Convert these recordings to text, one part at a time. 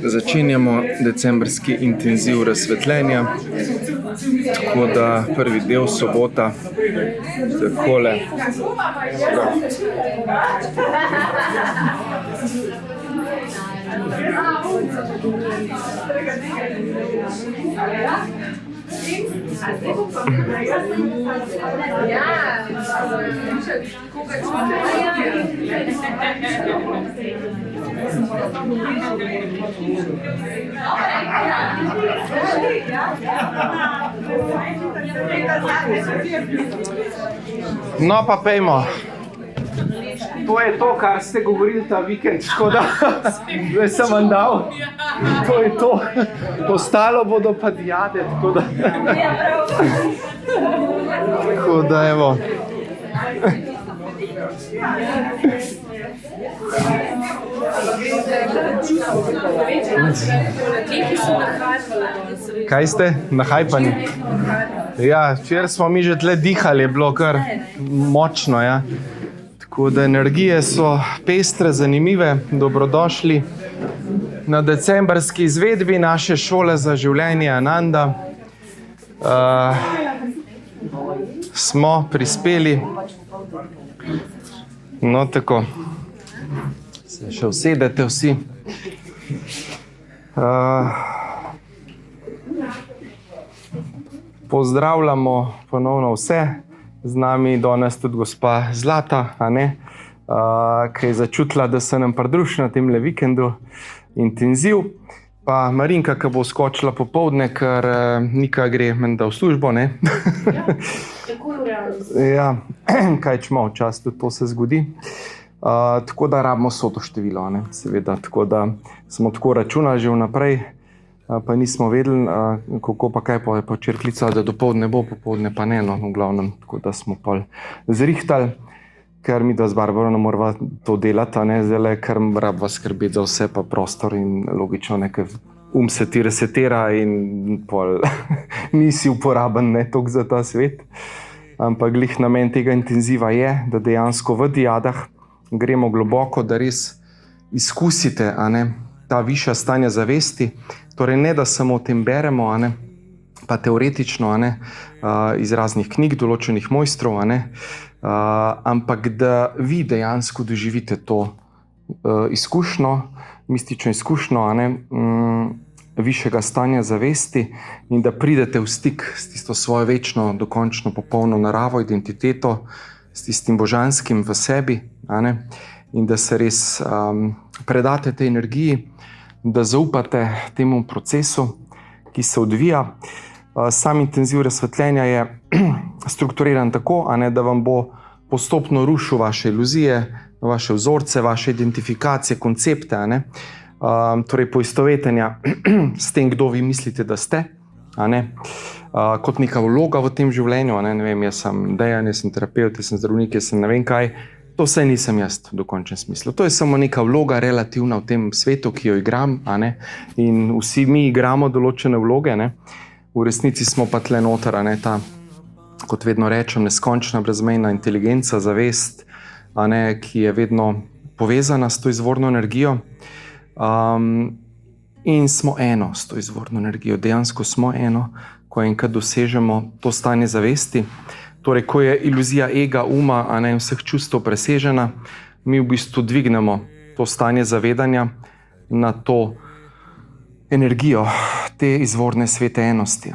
Začenjamo decembrski intenziv razsvetljenja, tako da prvi del sobota, takole. No pa pejmo. To je to, kar ste govorili ta vikend, tako da zdaj sem vam dal. To je to. Ostalo bodo pa dijade, tako da. Tako da, evo. Kaj ste? Nahajpani? Ja, včeraj smo mi že tle dihali, je bilo kar močno, ja. Tako da energije so pestre, zanimive, dobrodošli na decembrski izvedbi naše šole za življenje Ananda. Smo prispeli. No, tako. Se še usedete vsi. Pozdravljamo ponovno vse. Z nami danes tudi gospa Zlata, ki je začutila, da se nam pridruži na temle vikendu intenziv. Pa Marinka, ki bo skočila popoldne, ker Nika gre menda v službo, ne? Tako je v realnosti. Ja, kaj čemo, včasih tudi to se zgodi. Tako da rabimo soto število, ne? Seveda, tako da smo tako računali že vnaprej, pa nismo vedeli, kako pa kaj pa je pa včeraj klicala, da dopoldne bo, popoldne pa ne, no, v glavnem, tako da smo pol zrihtali, ker mi da z Barbaro ne morava to delati, ne, zdajle, ker rabva skrbeti za vse pa prostor in logično nekaj se ti resetira in pol nisi uporaben, ne, toliko za ta svet. Ampak glih namen tega intenziva je, da dejansko v dijadah gremo globoko, da res izkusite, ta višja stanja zavesti. Torej ne, da samo o tem beremo, pa teoretično, iz raznih knjig, določenih mojstrov, ampak da vi dejansko doživite to izkušnjo, mistično izkušnjo, višjega stanja zavesti in da pridete v stik s tisto svojo večno, dokončno, popolno naravo, identiteto, s tistim božanskim v sebi, in da se res predate tej energiji, da zaupate temu procesu, ki se odvija. Sam intenziv razsvetljenja je strukturiran tako, da vam bo postopno rušil vaše iluzije, vaše vzorce, vaše identifikacije, koncepte, torej poistovetenja s tem, kdo vi mislite, da ste, kot neka vloga v tem življenju, ne vem, jaz sem Dejan, jaz sem terapeut, jaz sem zdravnik, jaz sem ne vem kaj. To vse nisem jaz v dokončnem smislu. To je samo neka vloga relativna v tem svetu, ki jo igram, in vsi mi igramo določene vloge, V resnici smo pa tle noter, ta, kot vedno rečem, neskončna, brezmejna inteligenca, zavest, ki je vedno povezana s to izvorno energijo. In smo eno s to izvorno energijo. Dejansko smo eno, ko enkrat dosežemo to stanje zavesti. Torej, ko je iluzija ega, uma, in vseh čustev presežena, mi v bistvu dvignemo to stanje zavedanja na to energijo te izvorne svete enosti.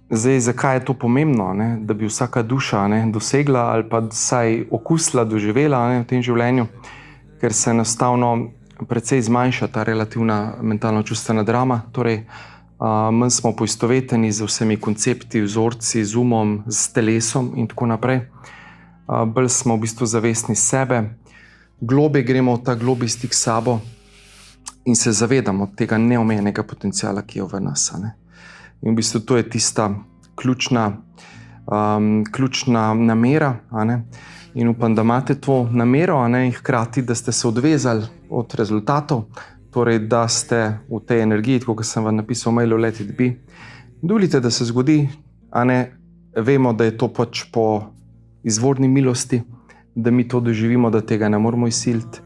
Zdaj, zakaj je to pomembno, da bi vsaka duša dosegla ali pa vsaj okusila, doživela v tem življenju, ker se enostavno precej zmanjša ta relativna mentalno-čustvena drama. Torej, manj smo poistoveteni z vsemi koncepti, vzorci, z umom, s telesom in tako naprej. Bolj smo v bistvu zavestni sebe, globe gremo v ta globi stik s sabo in se zavedamo tega neomejenega potenciala, ki je v nas. In v bistvu to je tista ključna namera. In upam, da imate to namero, in hkrati, da ste se odvezali od rezultatov, torej, da ste v tej energiji, tako kot sem vam napisal v mailu Let it be. Dovolite, da se zgodi, vemo, da je to pač po izvorni milosti, da mi to doživimo, da tega ne moramo izsiliti.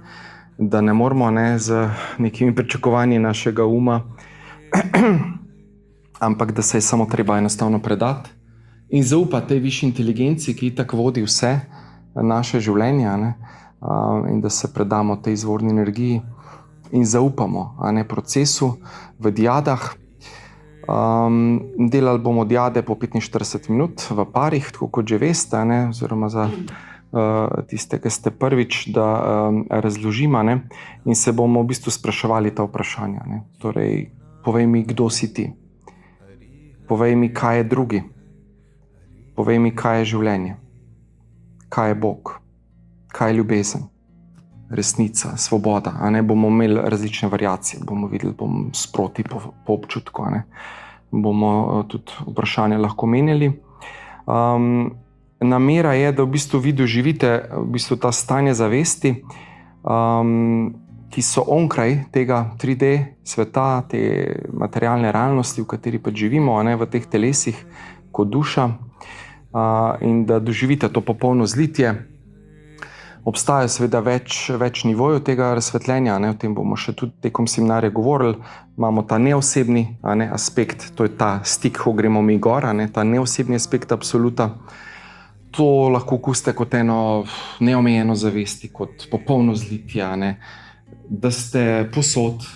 da ne moramo z nekimi pričakovanji našega uma, ampak da se je samo treba enostavno predati in zaupati tej višji inteligenci, ki tako vodi vse naše življenje, in da se predamo tej izvorni energiji in zaupamo procesu v diadah. Delali bomo diade po 45 minut v parih, tako kot že veste, oziroma za tiste, ki ste prvič, da razložimo, in se bomo v bistvu spraševali ta vprašanja. Torej, povej mi, kdo si ti. Povej mi, kaj je drugi. Povej mi, kaj je življenje. Kaj je Bog. Kaj je ljubezen. Resnica, svoboda. Bomo imeli različne variacije, bomo videli, bomo sproti po občutku. Bomo tudi vprašanja lahko menjali. Namera je, da v bistvu vi doživite v bistvu ta stanje zavesti, ki so onkraj tega 3D sveta, te materialne realnosti, v kateri pa živimo, v teh telesih kot duša, in da doživite to popolno zlitje. Obstaja seveda več nivojev tega razsvetljenja, o tem bomo še tudi tekom seminarja govorili. Imamo ta neosebni aspekt, to je ta stik, ko gremo mi gor, ta neosebni aspekt absoluta. To lahko okusite kot eno neomejeno zavesti, kot popolno zlitje, da ste posod,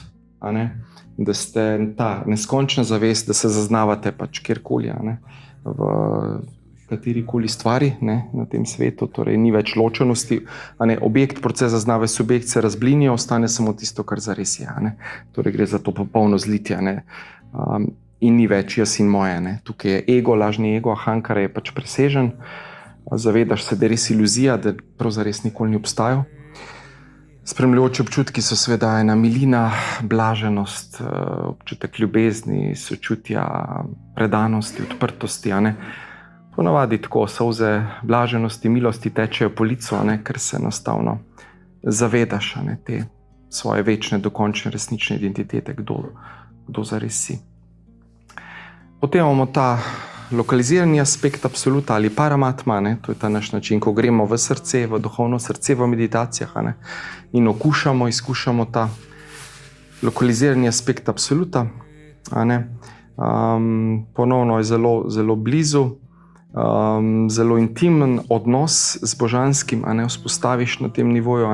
da ste ta neskončna zavest, da se zaznavate pač kjerkoli, v katerikoli stvari na tem svetu, torej ni več ločenosti. Objekt, proces zaznave, subjekt se razblinijo, ostane samo tisto, kar zares je. Torej gre za to popolno zlitje. In ni več jaz in moje. Tukaj je ego, lažni ego, ahankar je pač presežen. Zavedaš se, da je res iluzija, da pravzaprav nikoli ni obstajal. Spremljajoči občutki so seveda ena milina, blaženost, občutek ljubezni, sočutja, predanosti, odprtosti. Ponavadi tako solze blaženosti, milosti tečejo po licu, ker se enostavno zavedaš te svoje večne, dokončne, resnične identitete, kdo zares si. Potem imamo ta lokalizirani aspekt absoluta ali paramatma, to je ta naš način, ko gremo v srce, v duhovno srce, v meditacijah, in izkušamo ta lokalizirani aspekt absoluta. Ponovno je zelo, zelo blizu. Zelo intimen odnos z božanskim, vzpostaviš na tem nivoju,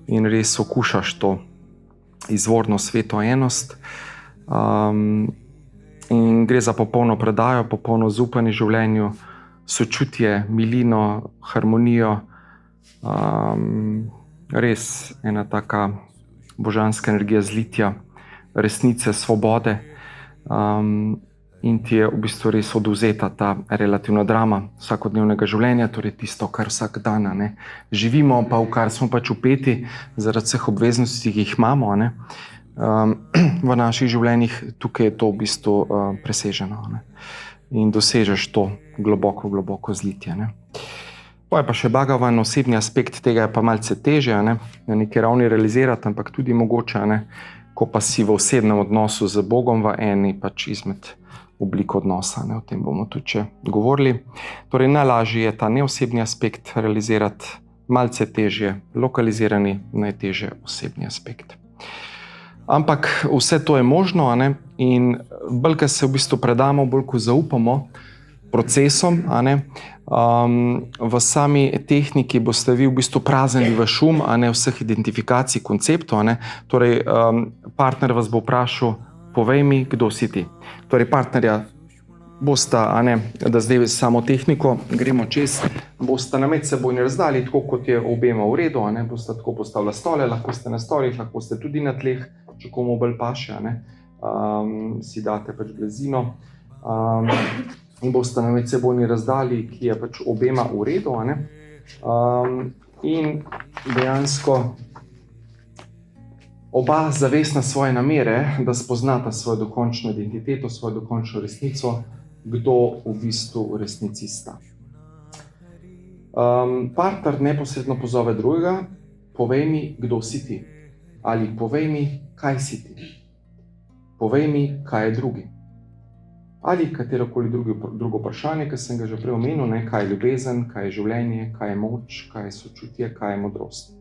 in res okušaš to izvorno sveto enost. In gre za popolno predajo, popolno zaupanje življenju, sočutje, milino, harmonijo. Res ena taka božanska energija zlitja, resnice, svobode. In ti je v bistvu res odvzeta ta relativna drama vsakodnevnega življenja, torej tisto, kar vsak dan živimo, pa v kar smo pač vpeti zaradi vseh obveznosti, ki jih imamo v naših življenjih. Tukaj je to v bistvu preseženo in dosežeš to globoko, globoko zlitje. Pa je pa še Bhagavan, osebni aspekt tega je pa malce težje, na neki ravni realizirati, ampak tudi mogoče, ko pa si v osebnem odnosu z Bogom v eni pač izmed obliko odnosa. O tem bomo tudi še govorili. Torej, najlažje je ta neosebni aspekt realizirati, malce težje lokalizirani, najtežje osebni aspekt. Ampak vse to je možno, in bolj, ko se v bistvu predamo, bolj, ko zaupamo procesom, v sami tehniki boste vi v bistvu praznili v šum, vseh identifikacij, konceptov. Torej, partner vas bo vprašal, povej mi, kdo si ti. Torej, partnerja bosta, da zdaj samo tehniko gremo čez, bosta na medsebojni razdalji, tako kot je obema v redu, bosta tako postavila stole, lahko ste na stolih, lahko ste tudi na tleh, če komu bolj paše, si date pač blizino. In bosta na medsebojni razdalji, ki je pač obema v redu. In dejansko oba zavestna svoje namere, da spoznata svojo dokončno identiteto, svojo dokončno resnico, kdo v bistvu v resnici sta. Partner neposredno pozove drugega, povej mi, kdo si ti. Ali povej mi, kaj si ti. Povej mi, kaj je drugi. Ali katerokoli drugo vprašanje, ki sem ga že prej omenil, kaj je ljubezen, kaj je življenje, kaj je moč, kaj je sočutje, kaj je modrost.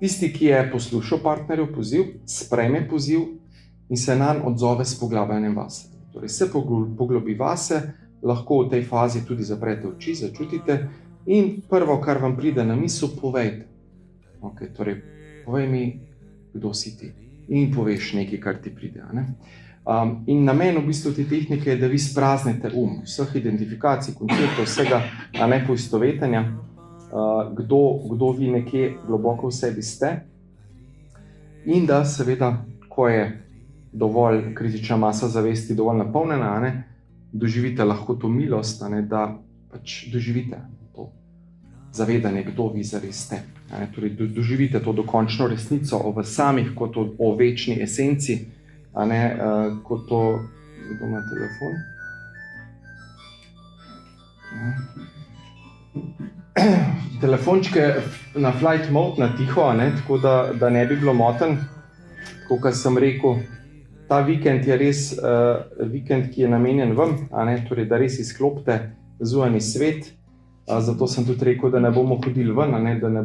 Tisti, ki je poslušal partnerjev poziv, sprejme poziv in se nanj odzove s poglabljanjem vase. Torej se poglobi vase, lahko v tej fazi tudi zaprete oči, začutite in prvo, kar vam pride na misel, povejte. Okay, torej, povej mi, kdo si ti in poveš nekaj, kar ti pride. In namen v bistvu te tehnike je, da vi spraznete vseh identifikacij, konceptov, vsega poistovetenja, kdo vi nekje globoko v sebi ste in da seveda, ko je dovolj kritična masa zavesti dovolj napolnjena, doživite lahko to milost, da pač doživite to zavedanje, kdo vi zares ste. Torej, doživite to dokončno resnico o vas samih, kot o večni esenci, kot to, kdo ima telefon? Telefončke na flight mode, na tiho, tako da ne bi bilo moten. Tako kot sem rekel, ta vikend je res vikend, ki je namenjen vam, torej, da res izklopite zunanji svet. Zato sem tudi rekel, da ne bomo hodili ven, da ne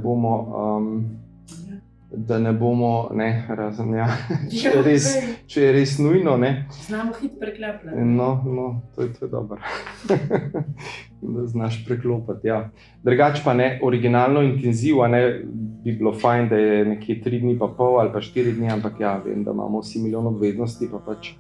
bomo, razen, če je res nujno. Znamo hit preklapljati. No, to je dobro. Da znaš preklopati, ja. Drugače pa originalno intenziv, bi bilo fajn, da je nekje 3 dni pa pol ali pa 4 dni, ampak ja, vem, da imamo vsi milijon obveznosti, pa pač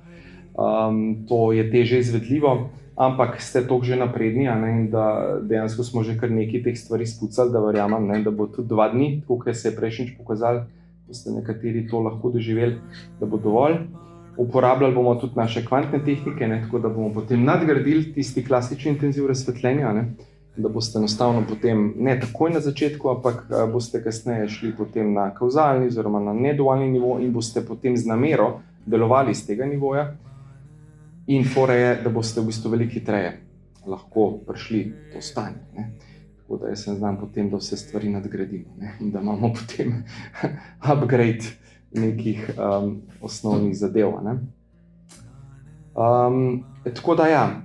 to je teže izvedljivo. Ampak ste toliko že napredni, in da dejansko smo že kar nekaj teh stvari spucali, da verjamem, da bo tudi 2 dni, tako kot se je prejšnjič pokazali, da ste nekateri to lahko doživeli, da bo dovolj. Uporabljali bomo tudi naše kvantne tehnike, tako da bomo potem nadgradili tisti klasični intenziv razsvetljenja, da boste enostavno potem ne takoj na začetku, ampak boste kasneje šli potem na kauzalni oziroma na nedualni nivo in boste potem z namero delovali z tega nivoja. In fora je, da boste v bistvu veliko hitreje lahko prišli v to stanje. Tako da jaz se znam potem, da vse stvari nadgradimo in da imamo potem upgrade nekih osnovnih zadev. Tako da ja,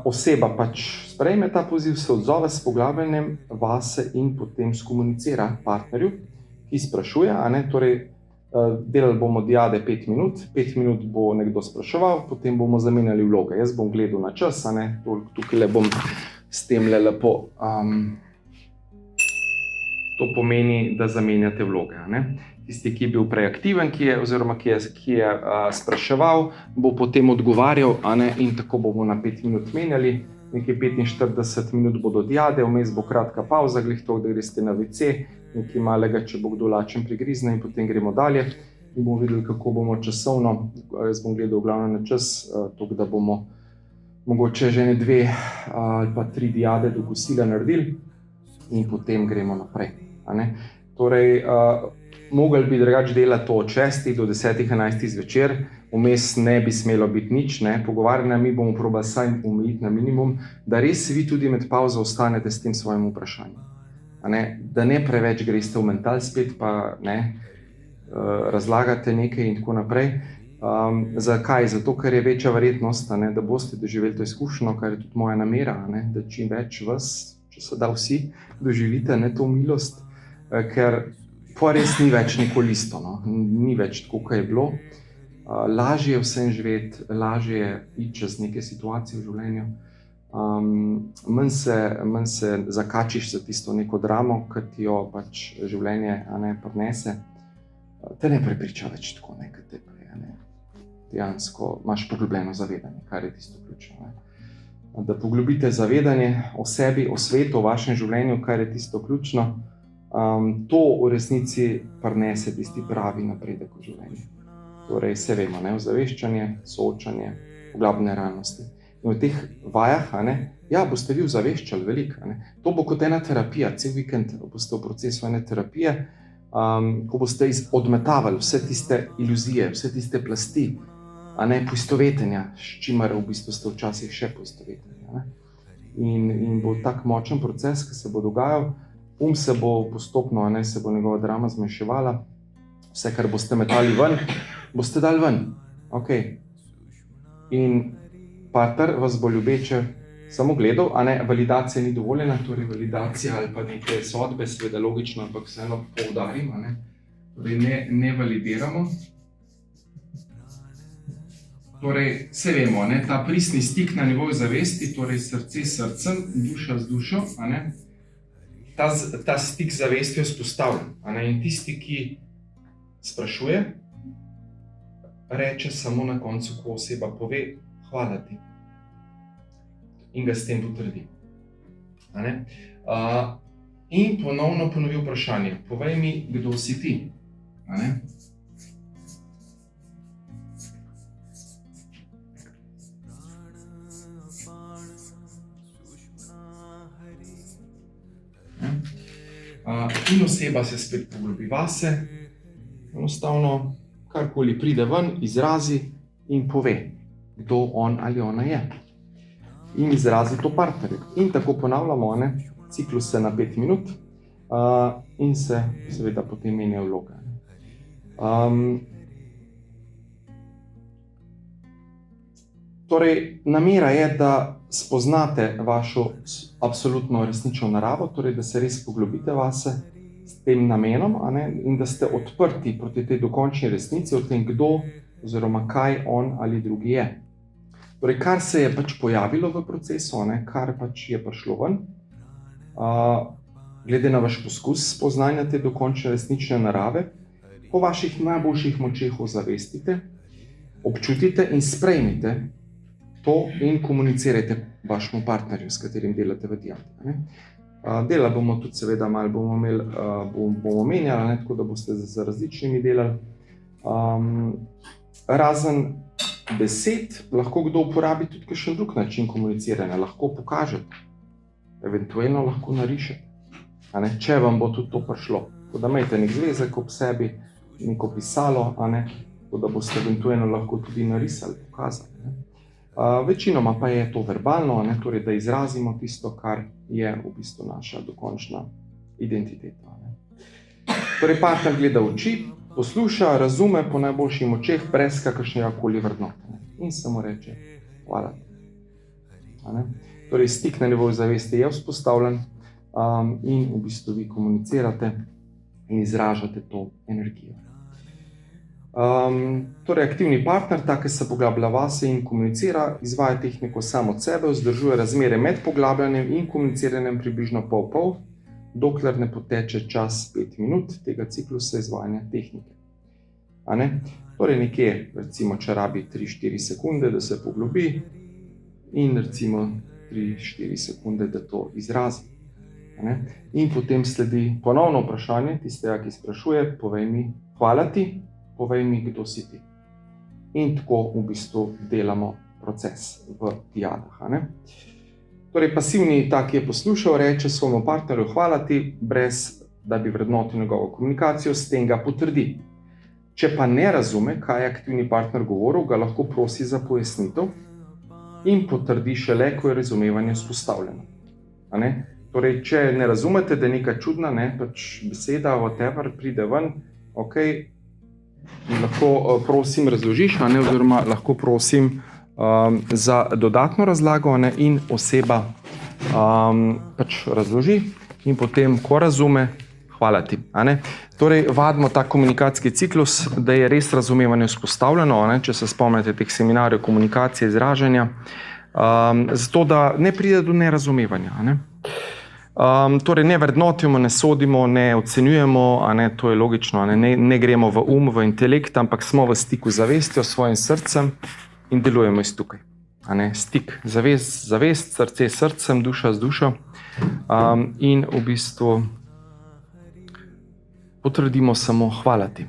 oseba pač sprejme ta poziv, se odzove s poglabljanjem vase in potem skomunicira partnerju, ki sprašuje, torej delali bomo diade 5 minut, 5 minut bo nekdo spraševal, potem bomo zamenjali vloge. Jaz bom gledal na čas, tukaj le bom s tem lepo. To pomeni, da zamenjate vloge. Tisti, ki je bil prej aktiven, ki je spraševal, bo potem odgovarjal, in tako bomo na 5 minut menjali. Nekaj 45 minut bodo diade, vmes bo kratka pauza, glih to, da greste na WC, nekaj malega, če bo kdo lačen prigrizne in potem gremo dalje in bomo videli, kako bomo časovno. Jaz bom gledal glavno na čas, tako da bomo mogoče že 2 ali pa 3 diade do kosila naredili in potem gremo naprej. Torej, mogli bi drugače delati to od 6 do 10, 11 zvečer, vmes ne bi smelo biti nič, pogovarjanja mi bomo probali saj omejiti na minimum, da res vi tudi med pauzo ostanete s tem svojim vprašanjem. Da ne preveč greste v mental spet, pa razlagate nekaj in tako naprej. Zakaj? Zato, ker je večja verjetnost, da boste doživeli to izkušnjo, kar je tudi moja namera, da čim več vas, če se da vsi, doživite to milost, ker pa res ni več nikoli isto, ni več tako, kot je bilo. Lažje je vsem živeti, lažje je iti čez neke situacije v življenju. Manj se zakačiš za tisto neko dramo, ki ti jo pač življenje prinese. Te ne prepriča več tako, kot te prej. Dejansko imaš poglobljeno zavedanje, kar je tisto ključno. Da poglobite zavedanje o sebi, o svetu, o vašem življenju, kar je tisto ključno. To v resnici prinese tisti pravi napredek v življenju. Torej, vse vemo, ozaveščanje, soočanje, poglabljanje realnosti. In v teh vajah, boste vi ozaveščali veliko. To bo kot ena terapija, cel vikend boste v procesu ene terapije, ko boste odmetavali vse tiste iluzije, vse tiste plasti, poistovetenja, s čimer v bistvu ste včasih še poistoveteni. In bo tak močen proces, ki se bo dogajal, se bo postopno, se bo njegova drama zmanjševala, vse, kar boste metali ven, boste dali ven. In partner vas bo ljubeče samo gledal, a ne, validacija ni dovoljena, torej validacija ali pa neke sodbe, seveda logično, ampak vseeno poudarim, a ne, torej ne validiramo. Torej, se vemo, ne, ta pristni stik na nivoju zavesti, torej srce s srcem, duša z dušo, a ne, ta stik z zavestjo je vzpostavljen, a ne, in tisti, ki sprašuje, reče samo na koncu, ko oseba pove, hvala ti. In ga s tem potrdi. A ne? In ponovno ponovi vprašanje, povej mi, kdo si ti. A ne? In oseba se spet poglobi vase, enostavno karkoli pride ven, izrazi in pove, kdo on ali ona je. In izrazi to partnerju. In tako ponavljamo, ne, cikluse na 5 minut in se seveda potem menja vloga. Torej, namera je, da spoznate vašo absolutno resnično naravo, torej, da se res poglobite vase s tem namenom, a ne, in da ste odprti proti tej dokončni resnici o tem, kdo oziroma kaj on ali drugi je. Torej, kar se je pač pojavilo v procesu, ne, kar pač je prišlo ven, glede na vaš poskus spoznanja te dokončne resnične narave, po vaših najboljših močeh ozavestite, občutite in sprejmite to in komunicirajte vašemu partnerju, s katerim delate v dialog. Dela bomo tudi seveda malo bomo menjali, tako da boste z različnimi delali. Razen besed lahko kdo uporabi tudi kakšen drug način komuniciranja, lahko pokažete, eventualno lahko narišete, če vam bo tudi to prišlo. Tako da imejte nek zvezek ob sebi, neko pisalo, tako da boste eventualno lahko tudi narisali, pokazali. Večinoma pa je to verbalno, torej da izrazimo tisto, kar je v bistvu naša dokončna identiteta. Torej partner gleda v oči, posluša, razume po najboljših močeh, brez kakršnega koli vrednote. In samo reče, hvala. Torej stik na nivoju zavesti je vzpostavljen in v bistvu vi komunicirate in izražate to energijo. Torej aktivni partner, ta, ki se poglablja vase in komunicira, izvaja tehniko sam od sebe, vzdržuje razmere med poglabljanjem in komuniciranjem približno pol, dokler ne poteče čas 5 minut tega ciklusa izvajanja tehnike. Torej nekje, recimo, če rabi 3-4 sekunde, da se poglobi in recimo 3-4 sekunde, da to izrazi. In potem sledi ponovno vprašanje tistega, ki sprašuje, povej mi, hvala ti, povej mi, kdo si ti. In tako v bistvu delamo proces v diadah. Torej, pasivni, ta, ki je poslušal, reče svojemu partnerju hvala ti, brez da bi vrednotil njegovo komunikacijo, s tem ga potrdi. Če pa ne razume, kaj je aktivni partner govoril, ga lahko prosi za pojasnitev in potrdi šele, ko je razumevanje vzpostavljeno. Torej, če ne razumete, da je nekaj čudna, pač beseda, whatever, pride ven, ok, lahko prosim razložiš, oziroma lahko prosim za dodatno razlago in oseba pač razloži in potem, ko razume, hvala ti. Torej, vadimo ta komunikacijski ciklus, da je res razumevanje vzpostavljeno, če se spomnite teh seminarjev komunikacije, izražanja, zato da ne pride do nerazumevanja. Torej, ne vrednotimo, ne sodimo, ne ocenjujemo, to je logično, ne gremo v v intelekt, ampak smo v stiku z zavestjo, s svojim srcem in delujemo iz tukaj. Stik, zavest, srce s srcem, duša z dušo in v bistvu potrdimo samo hvala ti.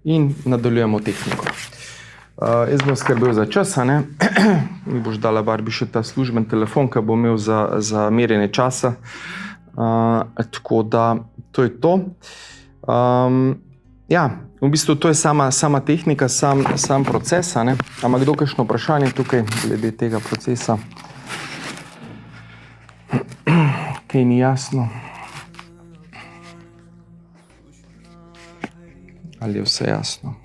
In nadaljujemo tehniko. Jaz bom skrbel za čas, mi boš dala Barbi še ta služben telefon, ki bo imel za merjenje časa. Tako da, to je to. Ja, v bistvu to je sama tehnika, sam proces. Ima kdo kakšno vprašanje tukaj glede tega procesa? Kaj ni jasno? Ali je vse jasno?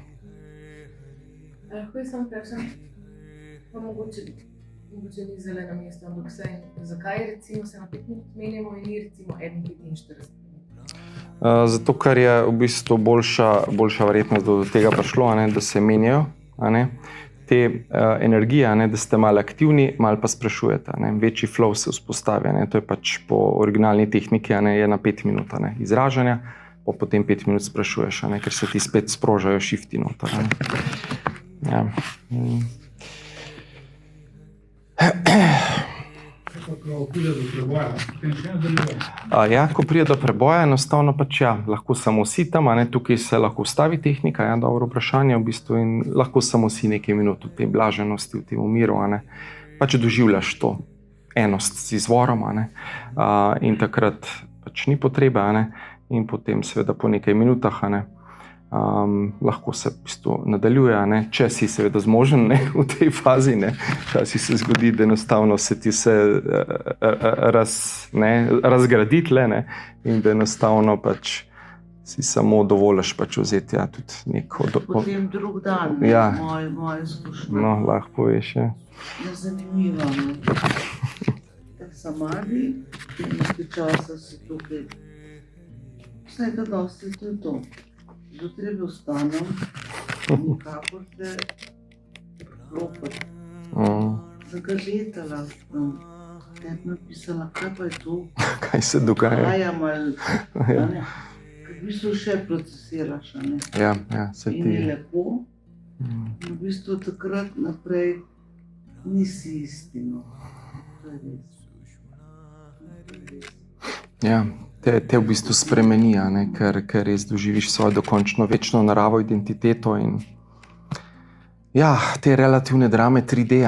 Lahko je samo vprašam, pa mogoče Mogoče ni zeleno mesto, ampak vsaj zakaj recimo se na 5 minut menjamo in ni recimo 1,45 minut? Zato, ker je v bistvu boljša verjetnost, da do tega prišlo, da se menjajo te energije, da ste malo aktivni, malo pa sprašujete. Večji flow se vzpostavi. To je pač po originalni tehniki, je na 5 minut izražanja, pa potem 5 minut sprašuješ, ker se ti spet sprožajo shifti noter. Ja. Ko pride do preboja, enostavno pač lahko samo si tam, tukaj se lahko ustavi tehnika, dobro vprašanje v bistvu, in lahko samo si nekaj minut v tej blaženosti, v tem miru, pač doživljaš to enost z izvorom, in takrat pač ni potrebe, in potem seveda po nekaj minutah, lahko se v bistvu nadaljuje, če si seveda zmožen v tej fazi. Včasih se zgodi, da enostavno se ti vse razgradi in da enostavno pač si samo dovoliš pač vzeti tudi neko... Potem drug dan, moje izkušnje. No, lahko poveš, Zanimivo, Tak samadi, in nekaj časa si tukaj. Vsega dosti to je to. Zjutraj vstanem, nikakor se klopati. Zagažetala sem, tebi napisala, kaj pa je to? Kaj se dogaja? Hajam ali, Ker v bistvu še procesiraš, se In ti... je lepo, in v bistvu takrat naprej nisi istino. To je res. Te v bistvu spremeni, ker res doživiš svojo dokončno večno naravo, identiteto in te relativne drame 3D,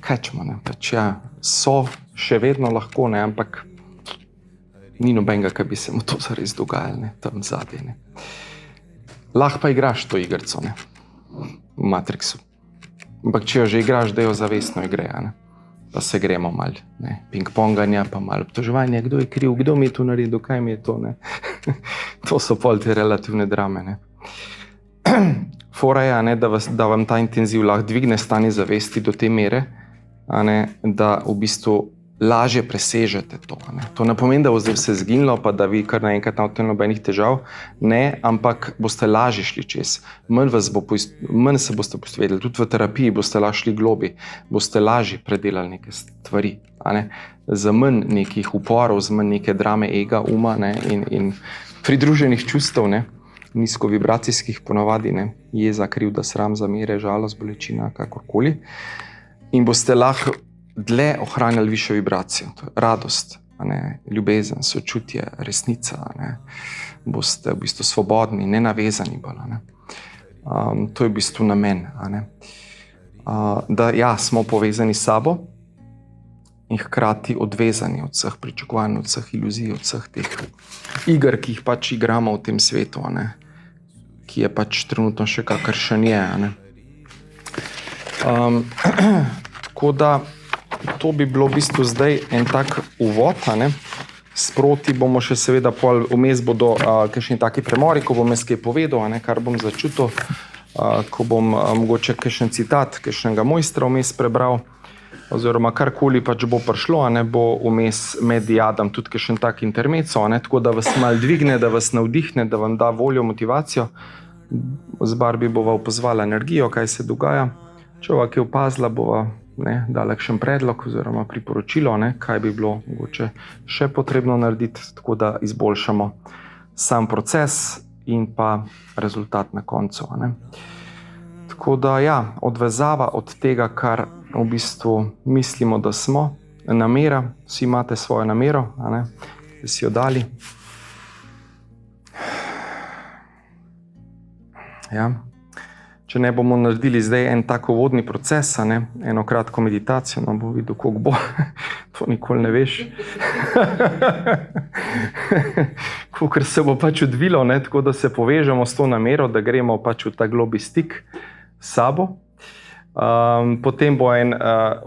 pač so še vedno lahko, ampak ni nobenega, ki bi se mu to zares dogajalo, tam zadaj. Lahko pa igraš to igrico, v Matrixu. Ampak če jo že igraš, da jo zavestno igreja, pa se gremo malo ping-ponganja, pa malo obtoževanja, kdo je kriv, kdo mi je to naredil, kaj mi je to. To so pol te relativne drame. Fora je, da vam ta intenziv lahko dvigne stanje zavesti do te mere, da v bistvu lažje presežete to. To ne pomeni, da bo zdaj vse zginilo, pa da vi kar naenkrat ne boste nobenih težav, ampak boste lažje šli čez. Manj se boste posvetili, tudi v terapiji boste lažje šli globi, boste lažje predelali neke stvari. Za manj nekih uporov, za manj neke drame ega, uma in pridruženih čustev, nizkovibracijskih ponavadi, jeza, krivda, sram, zamere, žalost, bolečina, kakorkoli. In boste lahko dlje ohranjali višjo vibracijo, to je radost, ljubezen, sočutje, resnica, boste v bistvu svobodni, nenavezani bolj. To je v bistvu namen, da smo povezani s sabo in hkrati odvezani od vseh pričakovanj, od vseh iluzij, od vseh teh iger, ki jih pač igramo v tem svetu, ki je pač trenutno še kakršen je. Tako da to bi bilo v bistvu zdaj en tak uvod, Sproti bomo še seveda vmes bodo kakšni taki premori, ko bom jaz kaj povedal, kar bom začutil, ko bom mogoče kakšen citat, kakšnega mojstra vmes prebral, oziroma karkoli pač bo prišlo, bo vmes med jadom tudi kakšen tak intermezzo, tako da vas malo dvigne, da vas navdihne, da vam da voljo, motivacijo. Z Barbi bova opazvala energijo, kaj se dogaja. Če bova kaj opazila, bova dala kakšen predlog oziroma priporočilo, kaj bi bilo mogoče še potrebno narediti, tako da izboljšamo sam proces in pa rezultat na koncu. Tako da odvezava od tega, kar v bistvu mislimo, da smo, namera, vsi imate svojo namero, da si jo dali. Če ne bomo naredili zdaj en tak uvodni proces, eno kratko meditacijo, bo videl, koliko bo, to nikoli ne veš. Kolikor se bo pač odvilo, tako da se povežemo s to namero, da gremo pač v ta globi stik s sabo. Potem bo en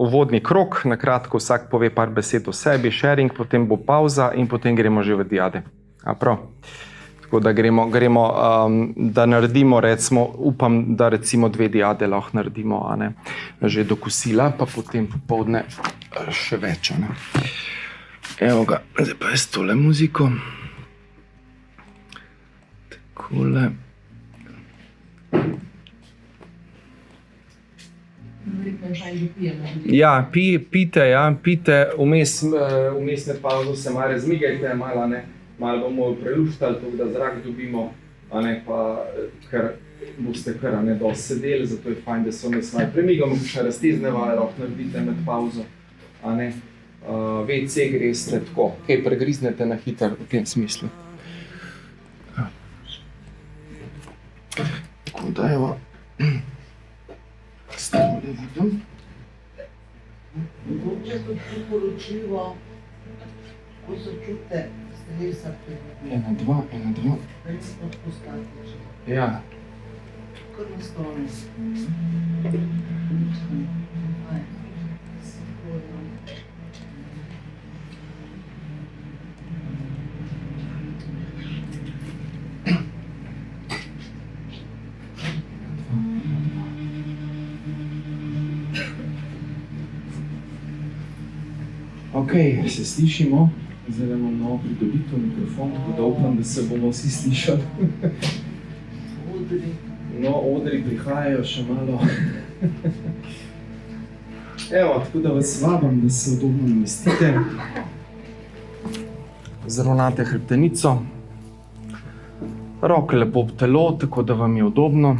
uvodni krog, na kratko vsak pove par besed o sebi, sharing, potem bo pauza in potem gremo že v diade. Prav? Tako da gremo da naredimo, recimo, upam, da recimo 2 diade lahko naredimo, a ne, že do kosila, pa potem popoldne še več, a ne. Evo ga, zdaj pa jaz tole muziko. Takole. Ja, pijte, vmesne pauze se malo razmigajte, malo, ne. Malo bomo preluštali, tako da zrak dobimo, a ne, pa ker boste kar, a ne, dosti sedeli, zato je fajn, da se vmes malo premigamo, še raztezne vaje lahko naredite med pauzo, a ne. WC greste tako, kaj pregriznete na hitro v tem smislu. Tako da evo, stavljamo tam. Mogoče kot priporočljivo, ko se čute stresa pred ljudmi. 1, 2, 1, 2. Res odpustati že. Ja. Kar nastavljamo. Ok, se slišimo. Zdaj imam novo pridobitev mikrofon, tako da upam, da se bomo vsi slišali. Odri. No, odri prihajajo še malo. Evo, tako da vas vabim, da se udobno namestite. Zravnate hrbtenico. Roke lepo ob telo, tako da vam je udobno.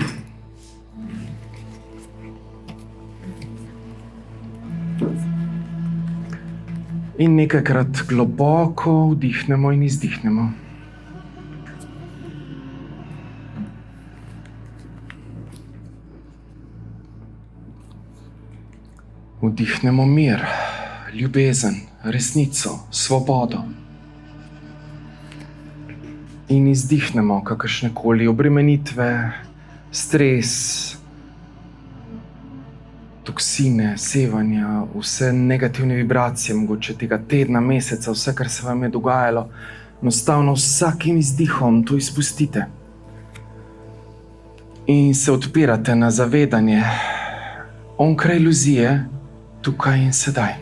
In nekajkrat globoko vdihnemo in izdihnemo. Vdihnemo mir, ljubezen, resnico, svobodo. In izdihnemo kakršnekoli obremenitve, stres, toksine, sevanja, vse negativne vibracije, mogoče tega tedna, meseca, vse, kar se vam je dogajalo. Enostavno vsakim izdihom to izpustite. In se odpirate na zavedanje onkraj iluzije, tukaj in sedaj.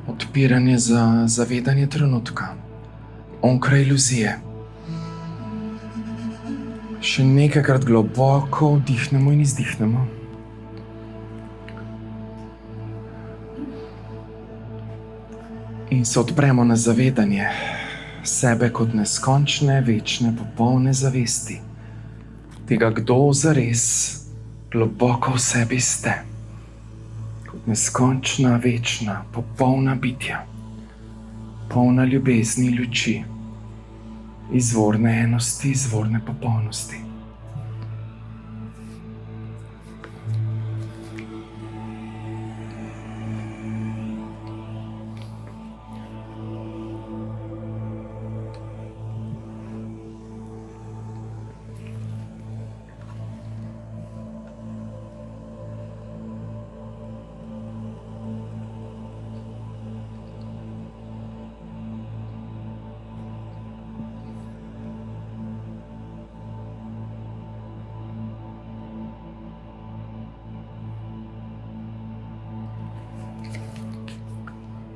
Odpiranje za zavedanje trenutka, onkraj iluzije. Še nekajkrat globoko vdihnemo in izdihnemo. In se odpremo na zavedanje sebe kot neskončne, večne, popolne zavesti. Tega, kdo zares globoko v sebi ste. Neskončna, večna, popolna bitja, polna ljubezni in luči, izvorne enosti, izvorne popolnosti.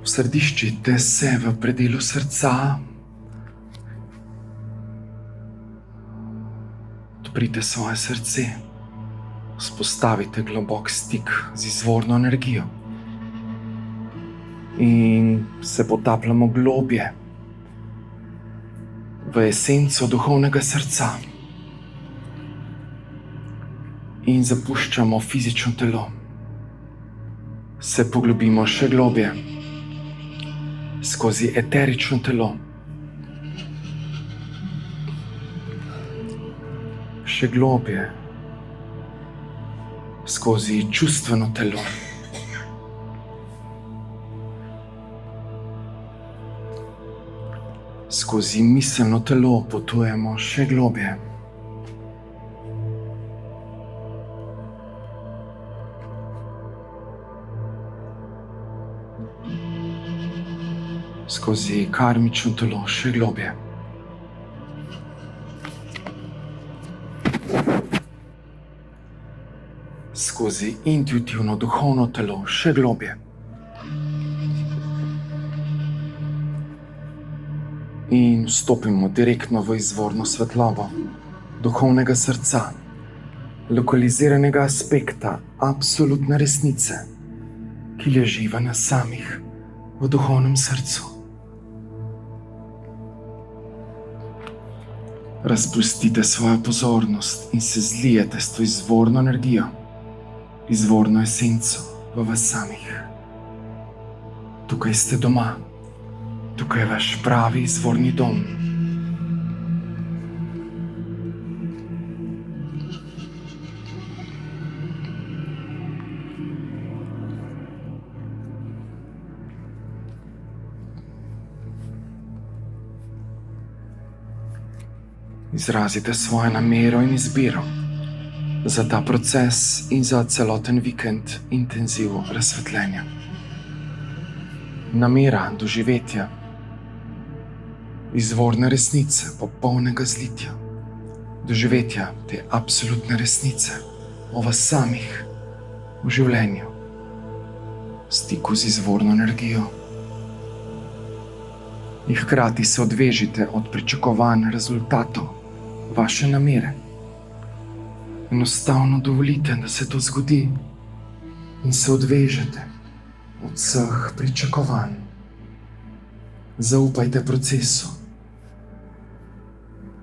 Središčite se v predelu srca. Odprite svoje srce. Vzpostavite globok stik z izvorno energijo. In se potapljamo globje v esenco duhovnega srca. In zapuščamo fizično telo. Se poglobimo še globje skozi eterično telo. Še globje skozi čustveno telo. Skozi miselno telo potujemo še globje. Skozi karmično telo še globje. Skozi intuitivno duhovno telo še globje. In vstopimo direktno v izvorno svetlobo duhovnega srca, lokaliziranega aspekta absolutne resnice, ki leži v nas samih, v duhovnem srcu. Razpustite svojo pozornost in se zlijete s to izvorno energijo, izvorno esenco v vas samih. Tukaj ste doma. Tukaj je vaš pravi izvorni dom. Izrazite svojo namero in izbiro za ta proces in za celoten vikend intenziv razsvetljenja. Namera doživetja izvorne resnice, popolnega zlitja, doživetja te absolutne resnice o vas samih v življenju, stiku z izvorno energijo. In hkrati se odvežite od pričakovanj rezultatov vaše namere. Enostavno dovolite, da se to zgodi in se odvežete od vseh pričakovanj. Zaupajte procesu,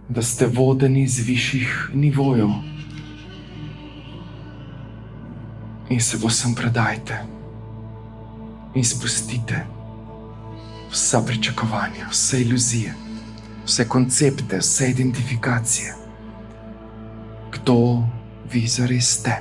da ste vodeni iz višjih nivojev in se vsem predajte in spustite vsa pričakovanja, vse iluzije, vse koncepte, vse identifikacije. Kdo vi zares ste?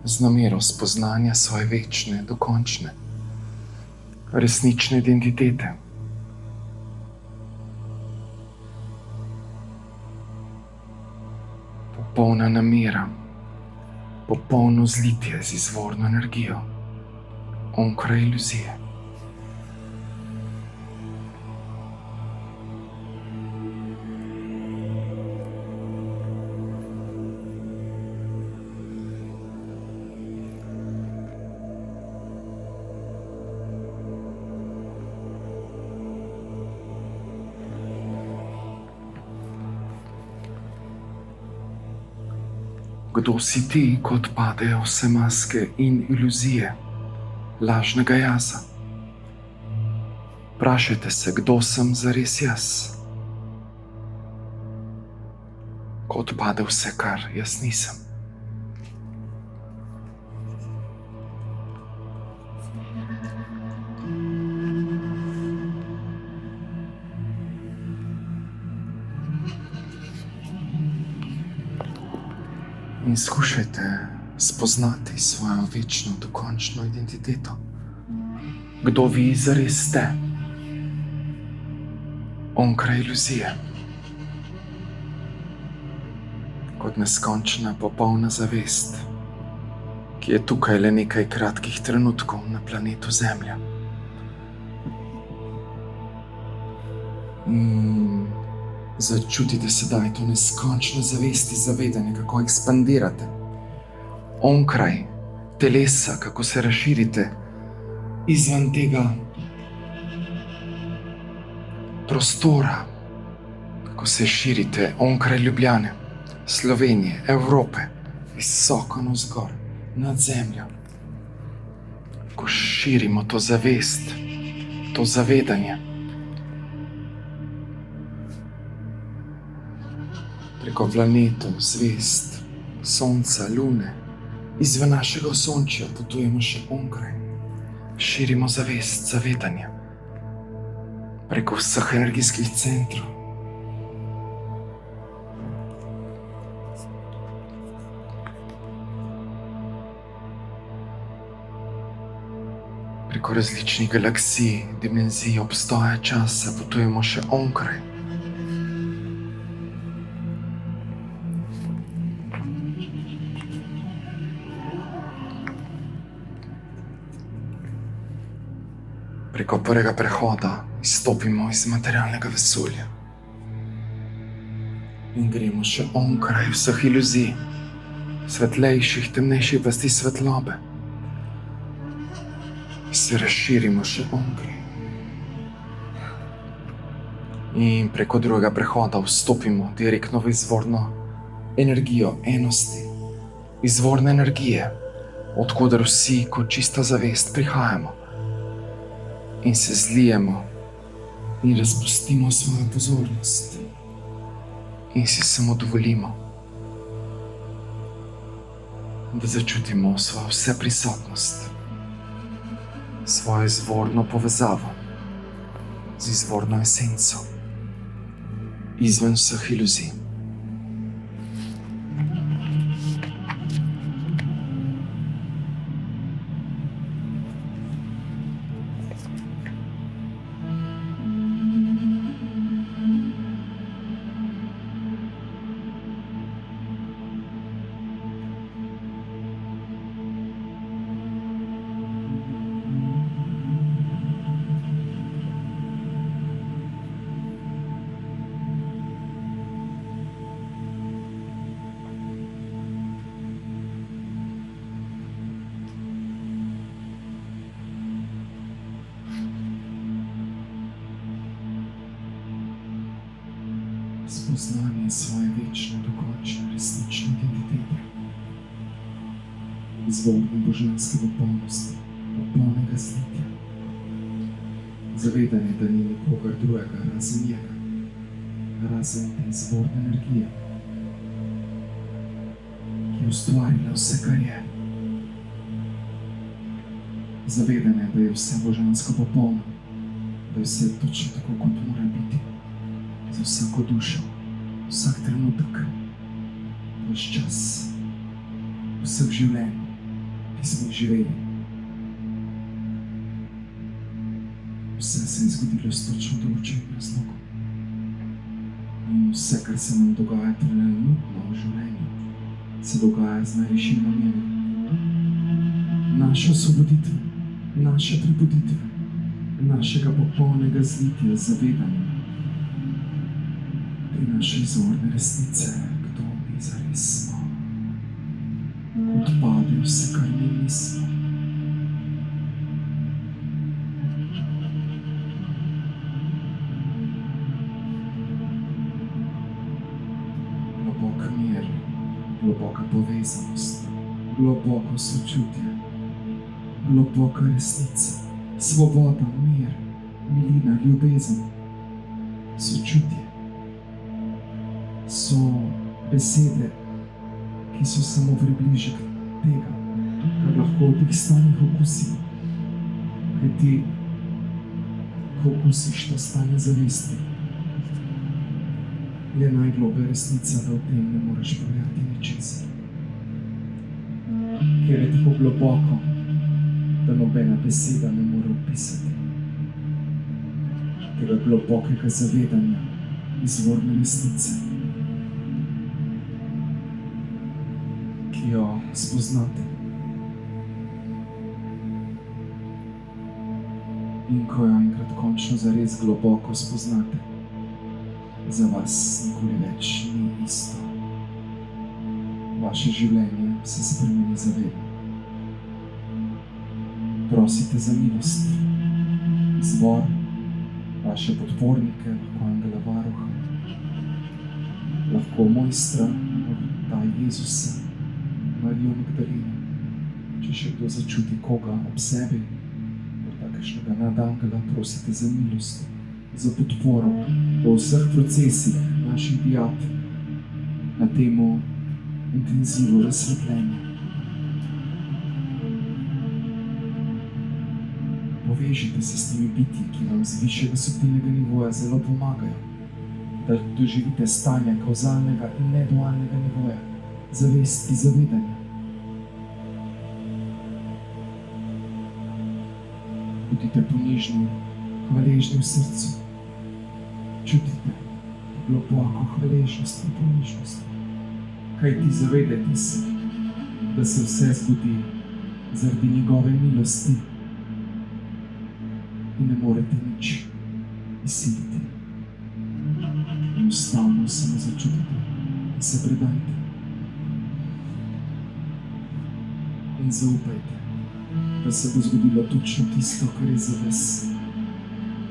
Z namero spoznanja svoje večne, dokončne, resnične identitete. Popolna namera, popolno zlitje z izvorno energijo, onkraj iluzije. Kdo si ti, ko odpadejo vse maske in iluzije lažnega jaza? Vprašajte se, kdo sem zares jaz? Ko odpade vse, kar jaz nisem. In skušajte spoznati svojo večno, dokončno identiteto. Kdo vi zares ste? Onkraj iluzije. Kot neskončna, popolna zavest, ki je tukaj le nekaj kratkih trenutkov na planetu Zemlja. Začutite sedaj to neskončno zavest iz zavedanja, kako ekspandirate onkraj telesa, kako se razširite izven tega prostora, kako se širite onkraj Ljubljane, Slovenije, Evrope, visoko navzgor, nad zemljo. Ko širimo to zavest, to zavedanje, preko planetov, zvezd, sonca, lune, izven našega osončja potujemo še onkraj. Širimo zavest, zavedanje, preko vseh energijskih centrov. preko različnih galaksij, dimenzij, obstoja časa, potujemo še onkraj. Preko prvega prehoda izstopimo iz materialnega vesolja in gremo še onkraj vseh iluzij, svetlejših, temnejših plasti svetlobe. Se razširimo še onkraj. In preko drugega prehoda vstopimo direktno v izvorno energijo enosti, izvorne energije, odkoder vsi kot čista zavest prihajamo. In se zlijemo in razpustimo svojo pozornost in si samo dovolimo, da začutimo svojo vseprisotnost, svojo izvorno povezavo z izvorno esenco, izven vseh iluzij. Spoznanje svoje večne, dokončne, resnične identitete, izvorne božanske popolnosti, popolnega zlitja, zavedanje, da ni nikogar drugega razen njega, razen te izvorne energije, ki je ustvarila vse, kar je. Zavedanje, da je vse božansko popolno, da je vse točno tako, kot mora biti. Za vsako dušo, vsak trenutek, vaš čas, vseh življenj, ki smo jih živeli. Vse se je zgodilo s točno določenim razlogom. In vse, kar se nam dogaja trenutno v življenju, se dogaja z najvišjim namenom. Naše osvoboditve, naše prebuditve, našega popolnega zlitja, zavedanja, te naše izvorne resnice, kdo mi zares smo, odpade vse, kar mi nismo. Globok mir, globoka povezanost, globoko sočutje, globoka resnica, svoboda, mir, milina, ljubezen, sočutje. So besede, ki so samo približek tega, kar lahko v teh stanjih okusimo. Kaj ti, ko okusiš to stanje zavesti, je najgloblja resnica, da v tem ne moreš povedati ničesar. Ker je tako globoko, da nobena beseda ne more opisati tega globokega zavedanja, izvorne resnice, ki jo spoznate. In ko jo enkrat končno zares globoko spoznate, za vas nikoli več ni isto. Vaše življenje se spremeni za vedno. Prosite za milost, izvor, vaše podpornike, lahko angela varuha, lahko mojstra, morda Jezusa, Marijo Magdaleno, če še kdo začuti koga ob sebi, morda kakšnega nadangela, prosite za milost, za podporo v vseh procesih naših diat na temo intenzivu razsvetljenja. Povežite se s temi biti, ki vam z višjega subtilnega nivoja zelo pomagajo, da doživite stanje kauzalnega in nedualnega nivoja, zavesti, zavedanja. Budite ponižni, hvaležni v srcu. Čutite globoko hvaležnost in ponižnost. Kaj ti zavedajte se, da se vse zgodi zaradi njegove milosti in ne morete nič izsiliti. Enostavno samo začutite in se predajte. In zaupajte, da se bo zgodilo točno tisto, kar je za vas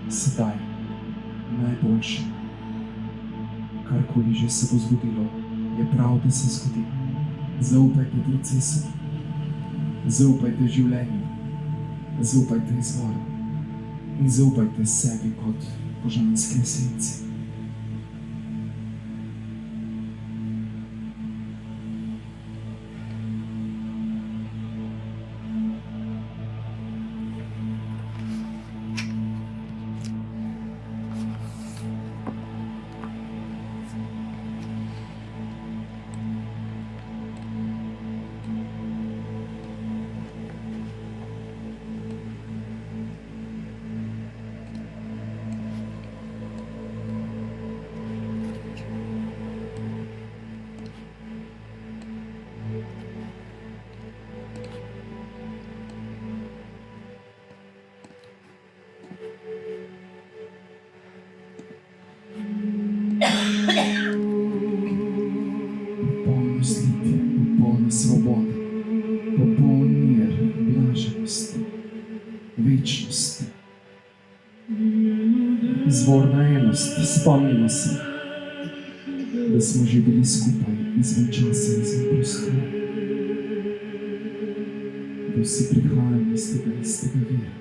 sedaj najboljše. Karkoli že se bo zgodilo, je prav, da se zgodi. Zaupajte procesu, zaupajte življenju, zaupajte izvoru in zaupajte sebi kot božanski esenci. Popolno slitje, popolna svoboda, popoln mir, blaženost, večnost, izvorna enost. Spomnimo se, da smo že bili skupaj izven časa in izven prostora. Da vsi prihajamo iz tega istega vira,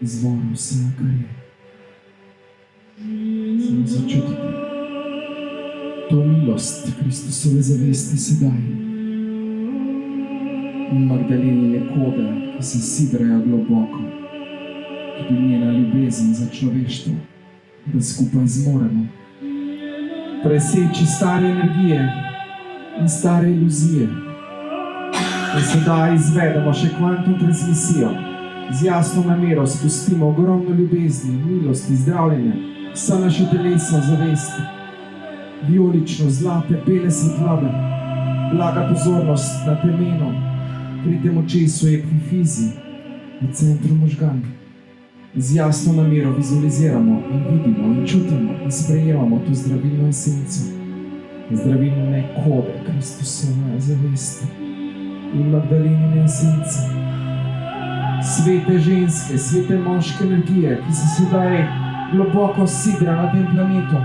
izvora vsega, kar je. Samo začutite to milost Kristusove zavesti sedaj. In Magdalenine kode, ki se sidrajo globoko, tudi njena ljubezen za človeštvo, da skupaj zmoremo preseči stare energije in stare iluzije. In sedaj izvedemo še kvantno transmisijo. Z jasno namero spustimo ogromno ljubezni, milosti, zdravljenja, vsa naša telesna zavest, vijolično, zlate, bele svetlobe, blaga pozornost na temenu, kritem očesu, epifizi, v centru možgan. Z jasno namero vizualiziramo in vidimo in čutimo in sprejemamo to zdravilno esenco, zdravilne kode Kristusove zavesti in Magdalenine esence. Svete ženske, svete moške energije, ki se sedaj globoko sidra na tem planetu.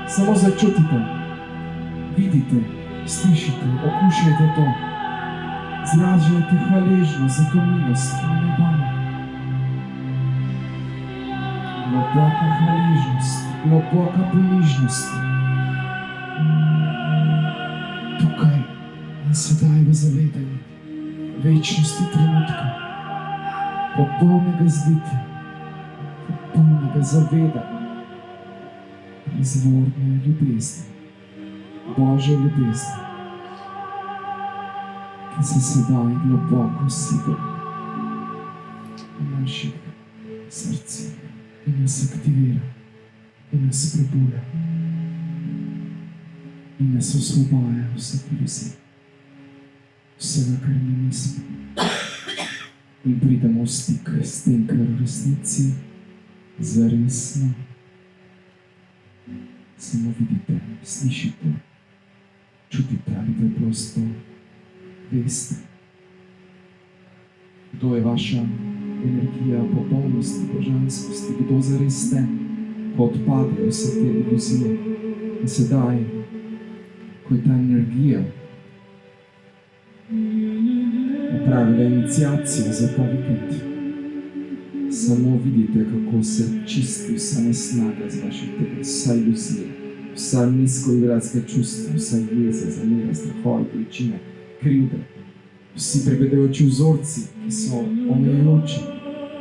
Samo začutite, vidite, slišite, okušajte to. Izražajte hvaležnost za to milost, ki nam je dana. Globoka hvaležnost, globoka ponižnost. Tukaj in sedaj v zavedanju večnosti trenutka, popolnega zlitja, popolnega zavedanja, izvorne ljubezni, Božje ljubezni, ki se sedaj globoko sidra v naših srcih in nas aktivira in nas prebuja in nas osvobaja vseh iluzij, vsega, kar mi nismo. In pridemo v stik s tem, kar v resnici zaresno. Samo vidite, slišite, čutite ali preprosto veste. Kdo je vaša energija popolnosti, božanskosti, kdo zares ste, ko odpade vse te iluzije. In sedaj, ko je ta energija opravila iniciacijo za ta vikend, samo vidite, kako se čisti vsa nesnaga z vaših teles, vsa iluzija, vsa nizkovibracijska čustva, vsa jeza, zamera, strahove, bolečine, krivde, vsi pregledajoči vzorci, ki so omejujoči,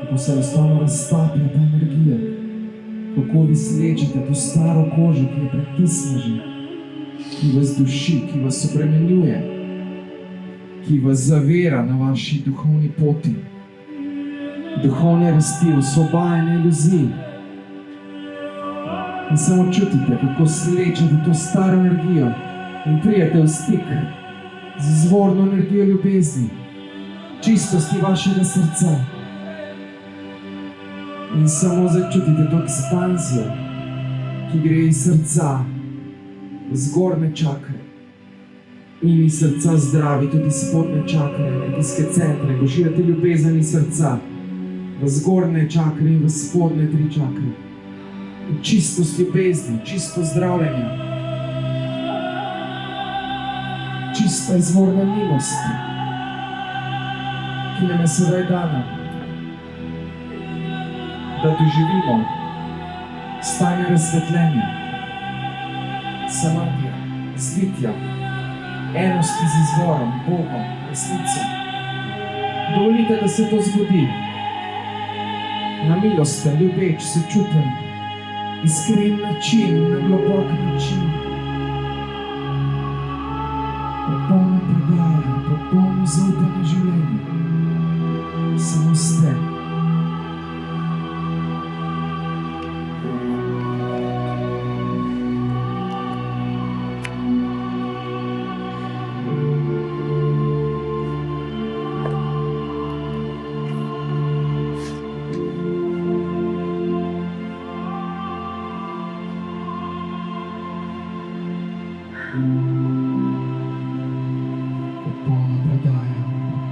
kako se enostavno raztaplja ta energija, kako vi slečete to staro kožo, ki je pretisna že, ki vas duši, ki vas obremenjuje, ki vas zavira na vaši duhovni poti. duhovne rasti, osvobajanja iluzij. In samo čutite, kako slečete to staro energijo in prijete v stik z izvorno energijo ljubezni, čistosti vašega srca. In samo začutite to ekspanzijo, ki gre iz srca v zgornje čakre in iz srca zdravi tudi spodnje čakre, energijske centre. Pošiljate ljubezen iz srca v zgornje čakre in v spodnje 3 čakre. In čistost ljubezni, čisto zdravljenje, čista izvorna milost, ki nam je sedaj dana, da doživimo stanje razsvetljenja, samadija, zlitja, enosti z izvorom, Bogom, resnico. Dovolite, da se to zgodi na milosten, ljubeč, sočuten, iskren način, na globok način. Popolno predaja, popolno zaupanje življenju. Samo ste. Popolno predaja,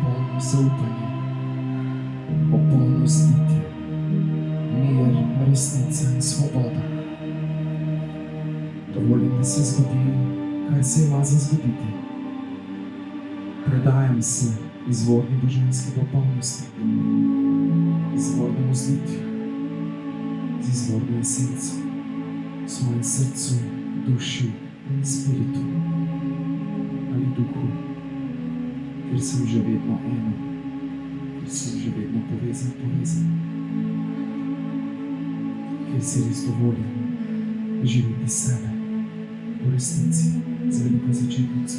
popolno zaupanje, popolno zlitje, mir, resnica in svoboda. Dovolim, da se zgodi, kaj se ima za zgoditi. Predajam se izvorni božanski popolnosti, izvornemu zlitju, z izvorno esenco, svojem srcu, duši, spiritu ali duhu, ker sem že vedno eno, ker sem že vedno povezan, ker si res dovoljen živeti sebe v resnici z veliko začetnico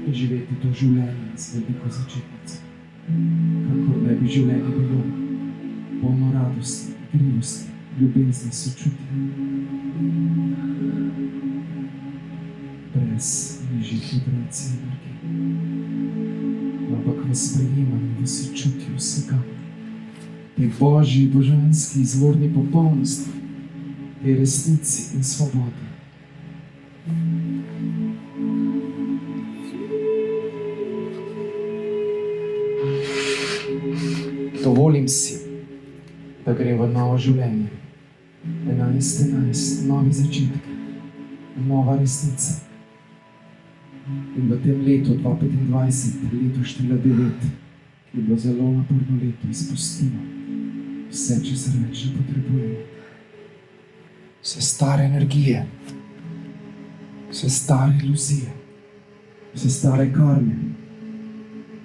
in živeti to življenje z veliko začetnico, kakor ne bi življenje bilo polno radosti, igrivosti, ljubezni, sočutja, brez nižjih vibracij energije, ampak v sprejemanju, v sočutju vsega, te božji, božanski, izvorni popolnosti, te resnici in svobode. Dovolim si, da grem v novo življenje. 11, novi začetek, nova resnica. In v tem letu 2025, leto števila 9, ki je bilo zelo naporno leto, izpustimo vse, česar več ne potrebujemo. Vse stare energije, vse stare iluzije, vse stare karme.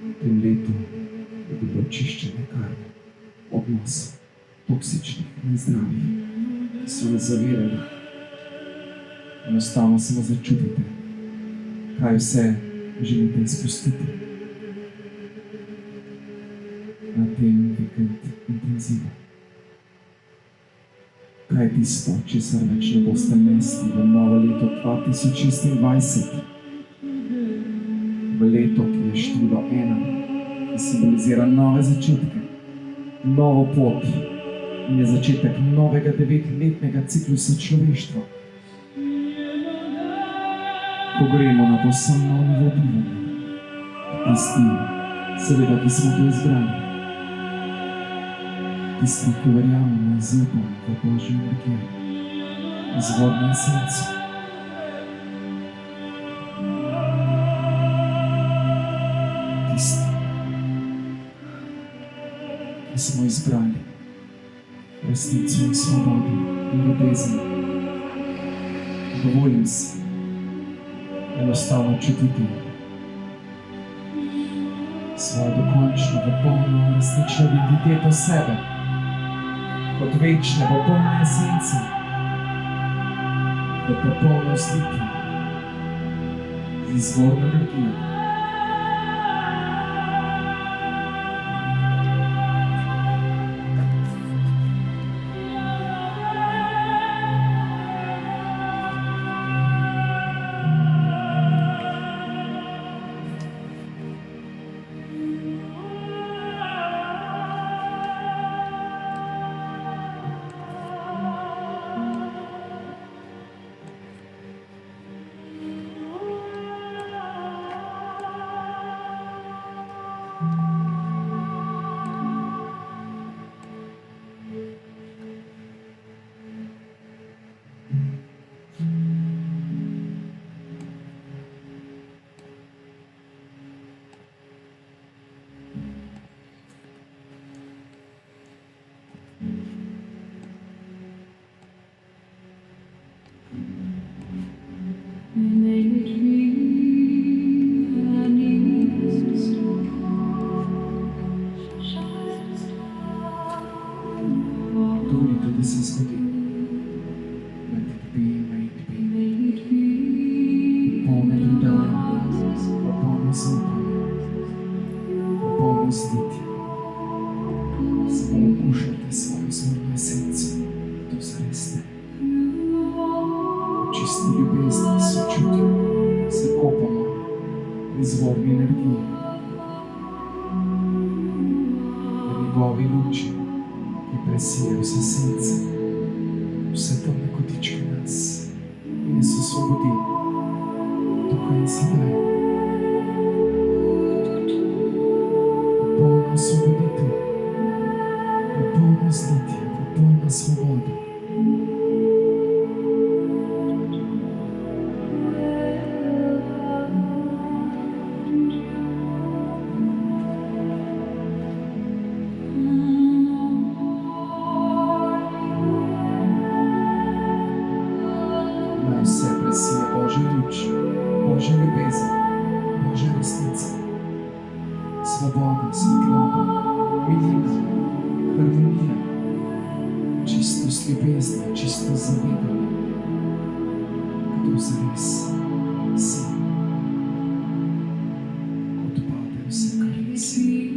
V tem letu je bilo čiščenje karme, odnosov, toksičnih, nezdravih, ki so nas zavirali. Enostavno samo začutite, kaj vse želite izpustiti na tem vikend intenzivu. Kaj je tisto, česar več ne boste nesli v novo leto 2026? V leto, ki je število 1, ki simbolizira nove začetke, novo pot in je začetek novega 9-letnega ciklusa človeštva. Ko gremo na povsem nov nivo bivanja, tisti, seveda, ki smo to izbrali, tisti, ki verjamemo in zaupamo v Božjo energijo, izvorno esenco. Tisti, ki smo izbrali resnico in svobodo in ljubezen. Dovolim si enostavno čutiti svojo dokončno, popolno, resnično identiteto sebe kot večne, popolne esence, kot popolno slike z izvorno energijo. zlitje. Samo okušajte svojo izvorno esenco, to zares ste. V čisti ljubezni, sočutju se kopamo v izvorni energiji. V njegovi luči, ki presije vse sence, vse temne kotičke nas in nas osvobodi tukaj in sedaj. Popolno osvoboditev, popolno zlitje, popolna svoboda. Naj vse presije Božja luč, Božja ljubezen, Božja resnica. Svoboda, svetloba, milina, harmonija, čistost ljubezni, čistost zavedanja, kdo zares si, odpade vse, kar nisi.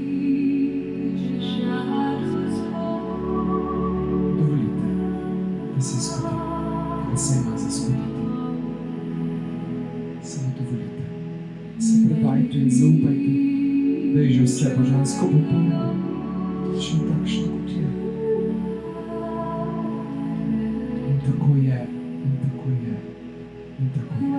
Dovolite, da se zgodi, kar se ima za zgoditi. Samo dovolite, se predajte in zaupajte, da je že vse božansko popolno, točno takšno, kot je. In tako je, in tako je, in tako je.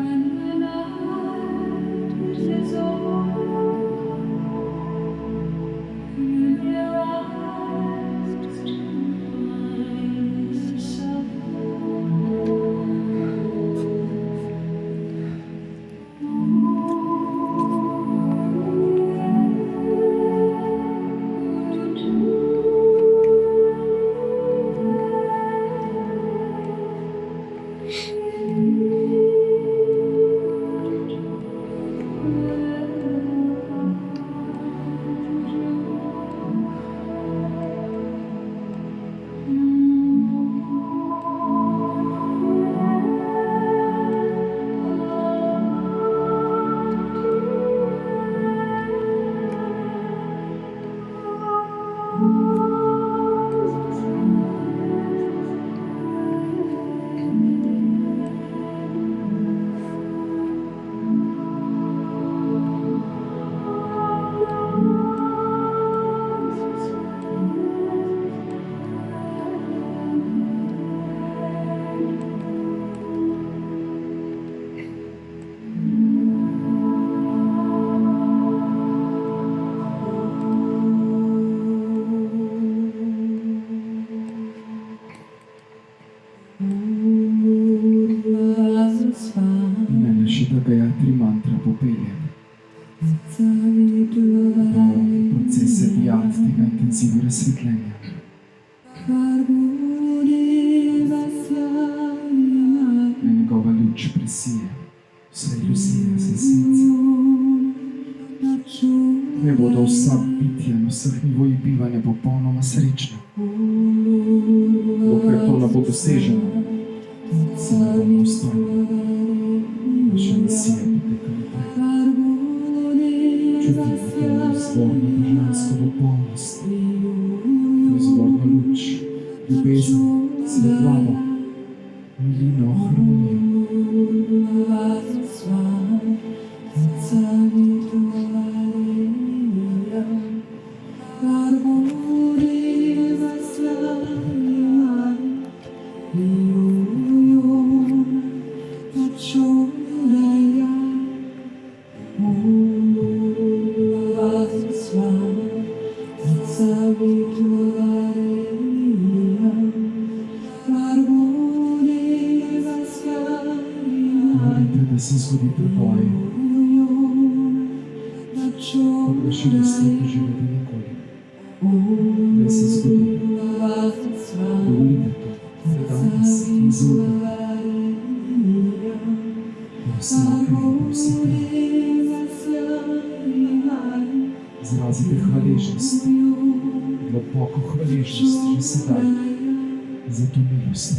Mene še da Gayatri mantra popelje do procesa dijat tega intenziva razsvetljenja. Naj njegova luč presije vse iluzije za sence. Naj bodo vsa bitja na vseh nivojih bivanja popolnoma srečna. Dokler to ne bo doseženo, se ne bomo ustavili. Naša misija poteka naprej. Čutimo to izvorno božansko popolnost, to izvorno luč, ljubezen, svetlobo, milino, harmonijo. Dovolite, da se zgodi preboj, kot ga še niste doživeli nikoli. Da se zgodi. Dovolite to, da danes in zaupajte. Da vse okej, da vse prav. Izrazite hvaležnost, globoko hvaležnost že sedaj za to milost.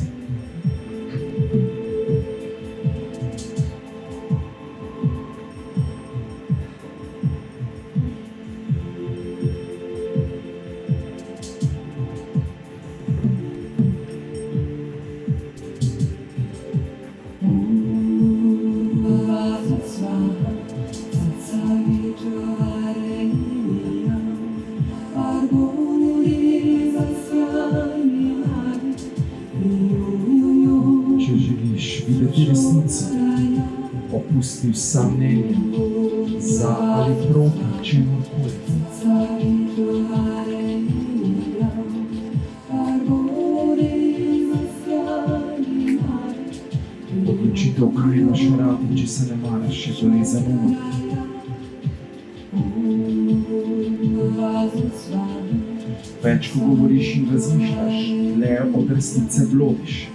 resnico. Opusti vsa mnenja za ali proti čemurkoli. Odločitev, kaj imaš rad in če se ne maraš, je bolezen uma. Več, ko govoriš in razmišljaš, le od resnice blodiš.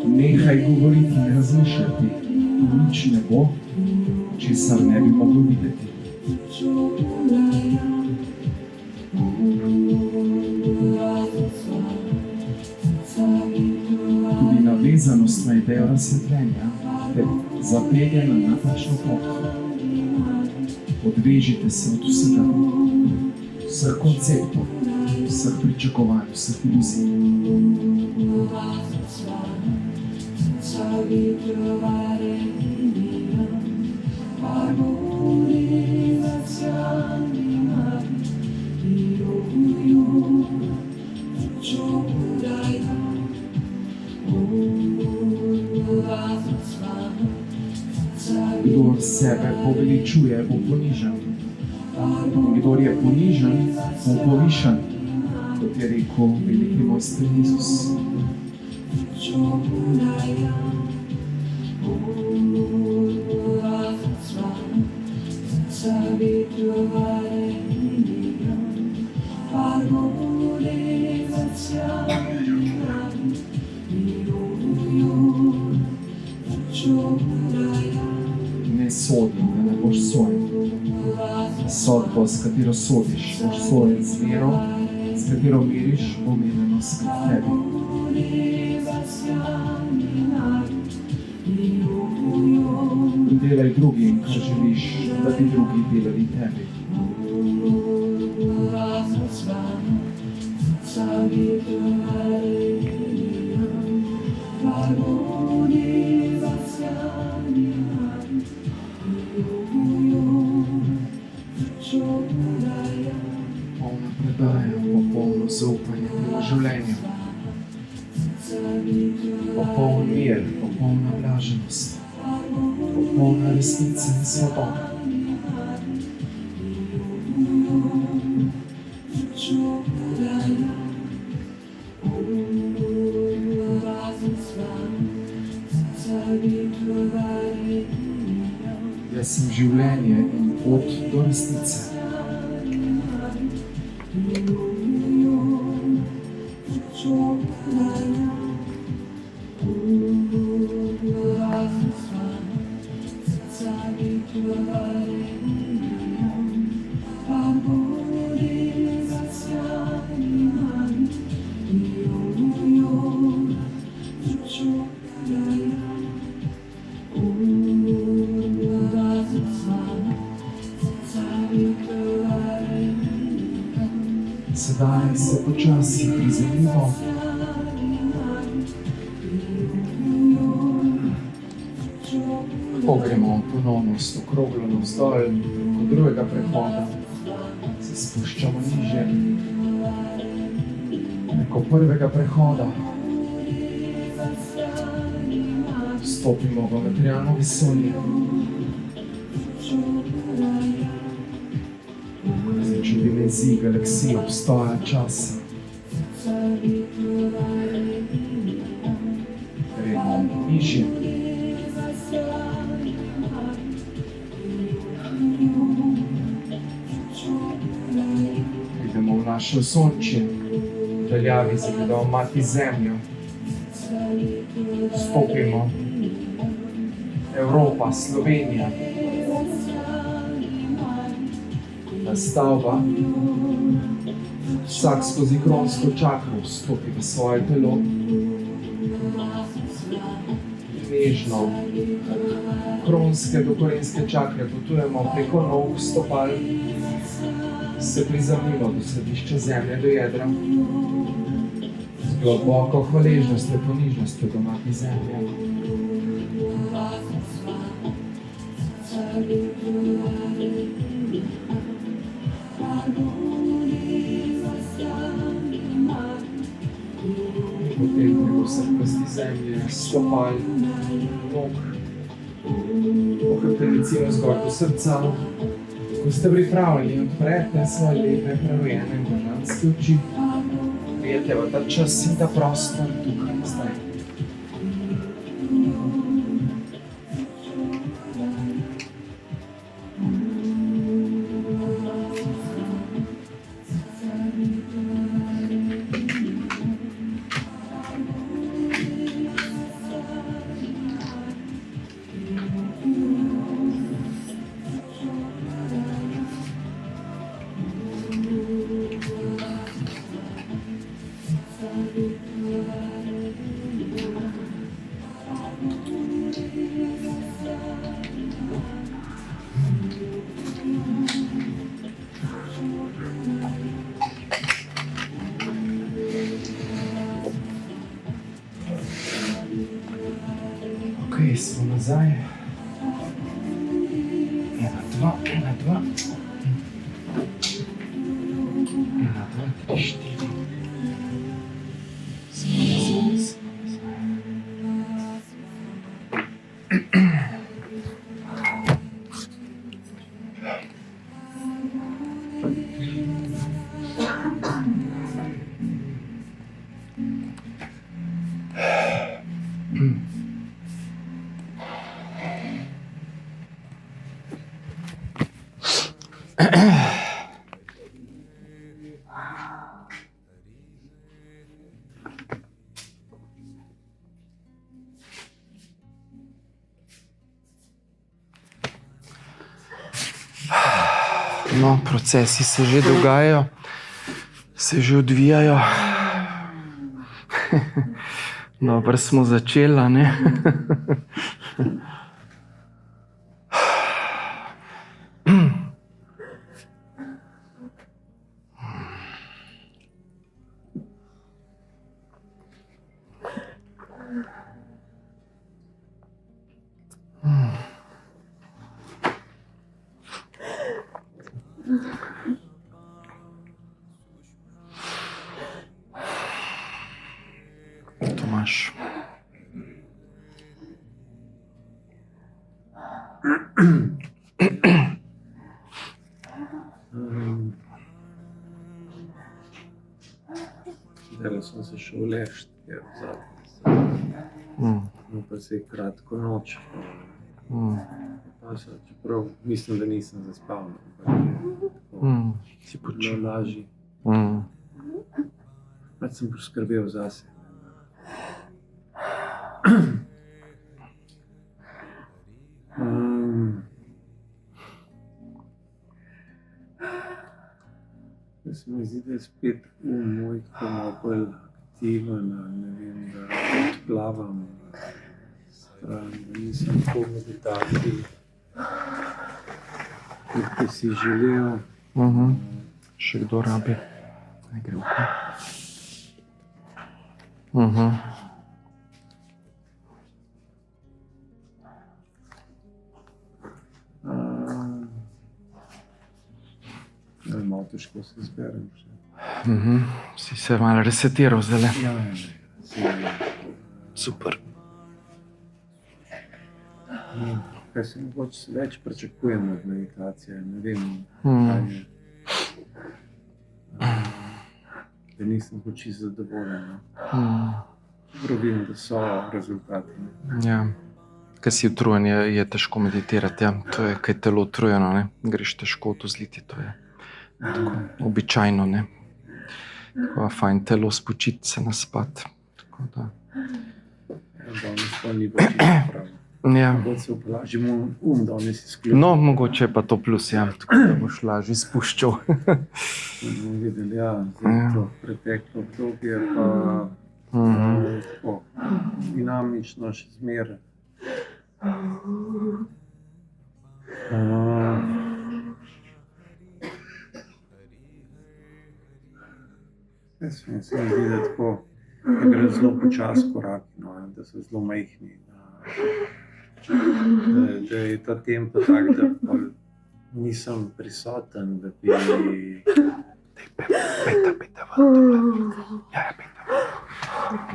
Nehaj govoriti in razmišljati, nič ne bo, česar ne bi mogel videti. Tudi navezanost na idejo razsvetljenja te zapelje na napačno pot. Odvežite se od vsega, vseh konceptov, vseh pričakovanj, vseh iluzij. Kdor sebe poveličuje, bo ponižan. Kdor je ponižan, bo povišan, kot je rekel veliki mojster Jezus. Ne sodi, da ne boš sojen. Sodbo, s katero sodiš, boš sojen z vero, s katero meriš, bo merjeno spet tebi. Delaj drugim, kar želiš, da bi drugi delali tebi. Polna predaja, popolno zaupanje temu življenju. Popoln mir, popolna blaženost, popolna resnica in svoboda. Jaz sem življenje in pot do resnice. Sedaj se počasi prizemljimo. Ko gremo ponovno s to kroglo navzdol, do drugega prehoda, se spuščamo niže. Preko prvega prehoda stopimo v materialno vesolje. V dimenziji galaksije obstoja časa. Gremo nižje. Idemo v naše osončje, veljavi za mati zemljo. Stopimo. Evropa, Slovenija. Stavba, vsak skozi kronsko čakro vstopi v svoje telo. Nežno, kronske do korenske čakre potujemo preko nog, stopal, se prizemljimo do središča zemlje, do jedra. Z globoko hvaležnostjo, ponižnostjo do mati zemlje. Potem srpasti zemlje, stopal, nog, pohrbtenici navzgor do srca. Ko ste pripravljeni, odprete svoje lepe, prerojene možganske oči. Prijete v ta čas in ta prostor tukaj zdaj. Ok, smo nazaj. 1, 2, 1, 2. 1, 2, 3, 4. Smo nazaj. No, procesi se že dogajajo, se že odvijajo. Dobro smo začeli, a ne? Tomaž. Zdaj sem se šel ležt, ker zadnji pa se je kratko noč. Pa se, čeprav mislim, da nisem zaspal, Si bilo počil. lažje. Pač sem poskrbel zase. Da se mi zdi, da je spet moj tako malo bolj aktiven, ne vem, da odplavam stran, da nisem tako v meditaciji, kot bi si želel. Še kdo rabi? Naj gre oko. Malo težko se zberem še. Si se malo resetiral zdajle. Super. Super. Kaj se mogoče več pričakujem od meditacije, ne vem, kaj je. Da nisem čisto zadovoljen. Čeprav vem, da so rezultati. Ja. Ko si utrujen, je težko meditirati. Ja. To je, ko je telo utrujeno, ne? Greš težko to zliti. To je tako običajno. Ne? Tako je fajn telo spočiti, se naspati. Tako da. Danes pa ni bilo čisto prav. Ja. Mogoče se upolažim danes izključil. No, mogoče je pa to plus, ja. Tako da boš lažje spuščal. Bomo videli, ja, zdaj to preteklo obdobje pa tako dinamično še zmeraj. Se mi zdi, da tako da gre zelo počasi koraki, no, da so zelo majhni. Da je ta tempo tak, da pol nisem prisoten, da bi... Peta, ven. Ja, peta.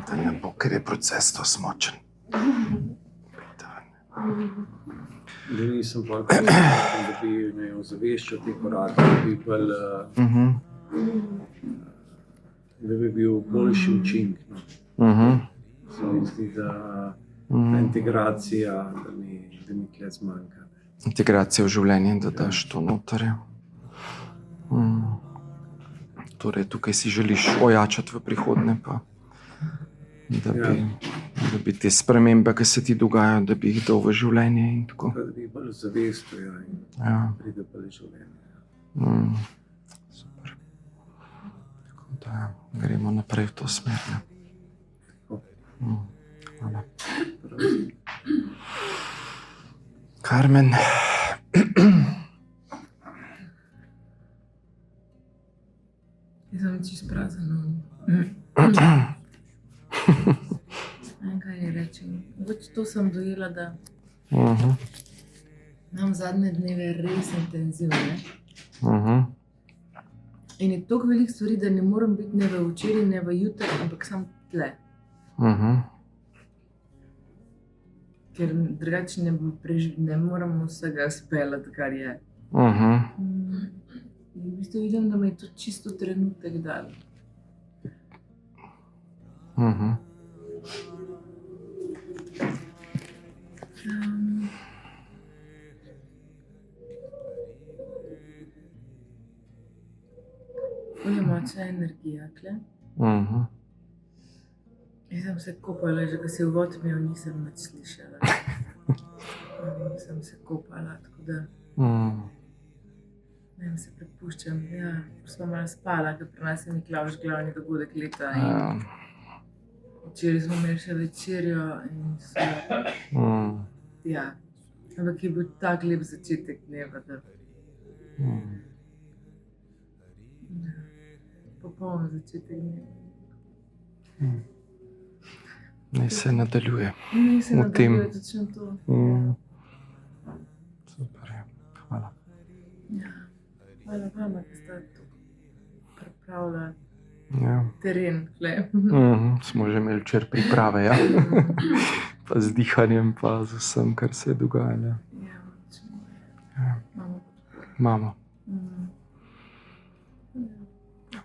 Da ne bo, ker je proces to smočen. Da nisem bolj pripričan, da bi me ozaveščal te korake, da bi bolj, da bi bil boljši učinek. No. Se mi zdi, da ta integracija, da mi tle zmanjka. Integracija v življenje, da daš to noter. Ja. Torej, tukaj si želiš ojačati v prihodnje, pa da bi te spremembe, ki se ti dogajajo, da bi jih dal v življenje in tako. Da bi bolj zavestil, in pride bolj življenje. Super. Tako da gremo naprej v to smer. Hvala. Karmen. Jaz sem čisto prazen. Kaj ne rečem. To sem dojela, da imam zadnje dneve res intenzivne. In je toliko veliko stvari, da ne morem biti ne v včeraj, ne v jutri, ampak sam tle. Ker drugače ne morem vsega speljati, kar je. In v bistvu vidim, da me je to čisto trenutek dal. Ful je močna energija tle. Jaz sem se kopala, že ko si uvod imel, nisem nič slišala. Sem se kopala, tako da ne vem, se prepuščam. Ja, smo malo spala, ker pri nas je Miklavž glavni dogodek leta. Včeraj smo imeli še večerjo in so... Ja, ampak je bil tak lep začetek dneva, da... Popoln začetek dneva. Naj se nadaljuje. Naj se nadaljuje, točno to. Super, hvala. Ja, hvala vama, ki ste tu pripravila teren. Smo že imeli včeraj priprave, pa z dihanjem, pa z vsem, kar se je dogajalo. Imamo.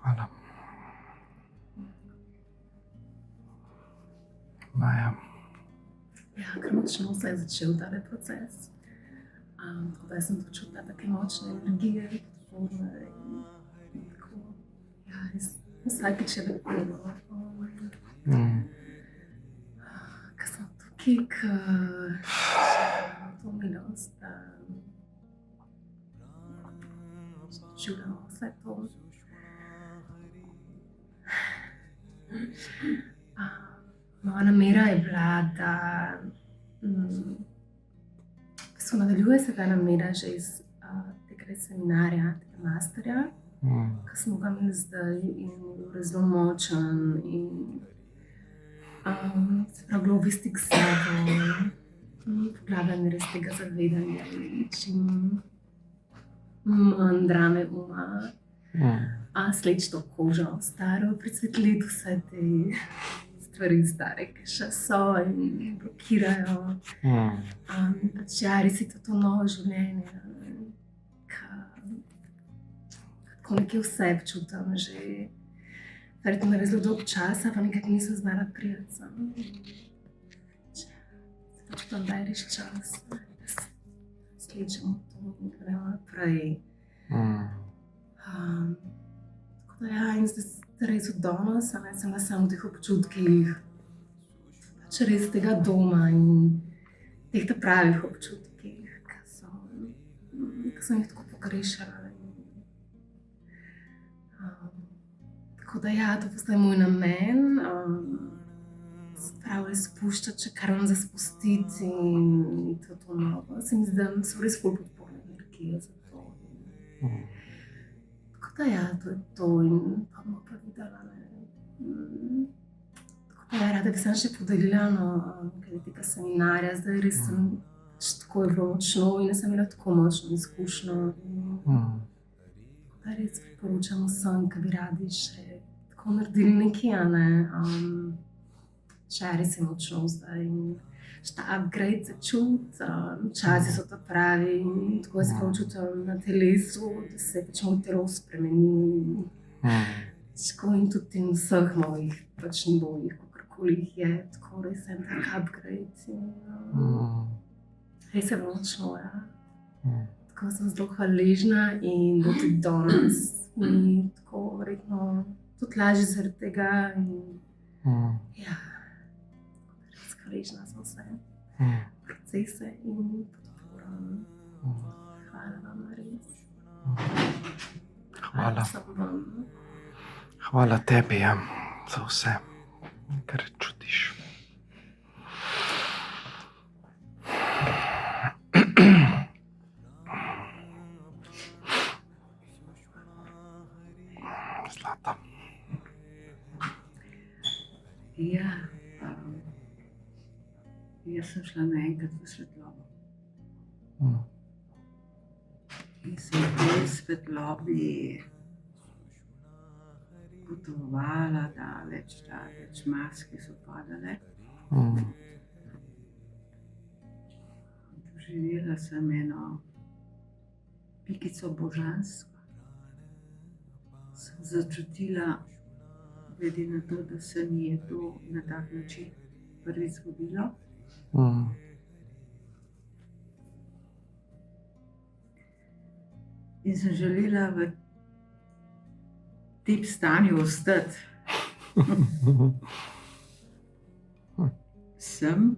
Hvala. Maja. Ja, ker močno se je začel tale proces. Tako da sem počutila take močne energije, podporne in tako. Ja, res vsakič je lepo. Ko sem tukaj, to milost, čutim vse to. Moja namera je bila, da nadaljuje se ta namera že iz tega seminarja, tega masterja, ki smo ga imeli zdaj in je bil zelo močen in se pravi globi stik s sabo, poglavljanje res tega zavedanja in čim manj drame uma, sleč to kožo staro, presvetliti vse te stvari stare, ki še so in blokirajo. Pač ja, res je to novo življenje, tako nekaj vse občutam že verjetno res zelo dolg časa, pa nekaj nisem znala prijeti sem. Počutam, da je res čas, da slečemo to in gremo naprej. Tako da ja, in zdaj res od danes, sem na samo teh občutkih, pač res tega doma in teh pravih občutkih, ki sem jih tako pogrešala. Tako da ja, to postaje moj namen, prav res spuščati, če kar vam zaspustiti in to novo. Se mi zdi, da so res ful podporne energije za to. Tako da ja, to je to in pa bomo pa videla. Tako da ja, rada bi sem še podelila nekaj tega seminarja, zdaj res sem tako je bilo močno in sem imela tako močno izkušnjo. Tako da res priporočam vsem, ki bi radi še tako naredili nekaj, Čari se močno zdaj in šta upgrade se čuti, časi so to pravi in tako se počutim na telesu, da se pač moj telo spremeni. Tako in tudi in vseh mojih pač nivojih, kakorkoli jih je, tako res en tak upgrade. Res je močno, ja. Tako sem zelo hvaležna in bo tudi danes mi tako verjetno tudi lažje zaradi tega in ja, res hvaležna sem vse procese in podporo. Hvala vam res. Hvala. Sem vam. Hvala tebi, ja, za vse, kar čutiš. Zlata. Ja, jaz sem šla naenkrat v svetlobo. In sem v tej svetlobi potovala daleč, maske so padale. Doživela sem eno pikico božanstva. Sem začutila, glede na to, da se mi je to na tak način prvič zgodilo. In sem želela v tem stanju ostati. Sem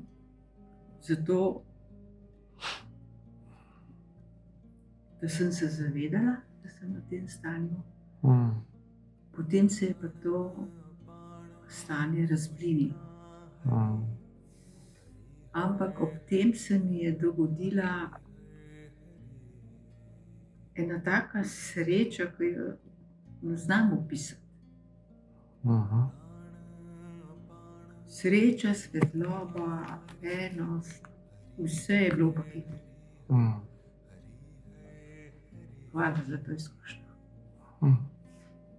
zato, da sem se zavedala, da sem v tem stanju. Potem se je pa to stanje razblinilo. Ampak ob tem se mi je dogodila ena taka sreča, ki jo ne znam opisati. Sreča, svetloba, enost, vse je bilo v paketu. Hvala za to izkušnjo.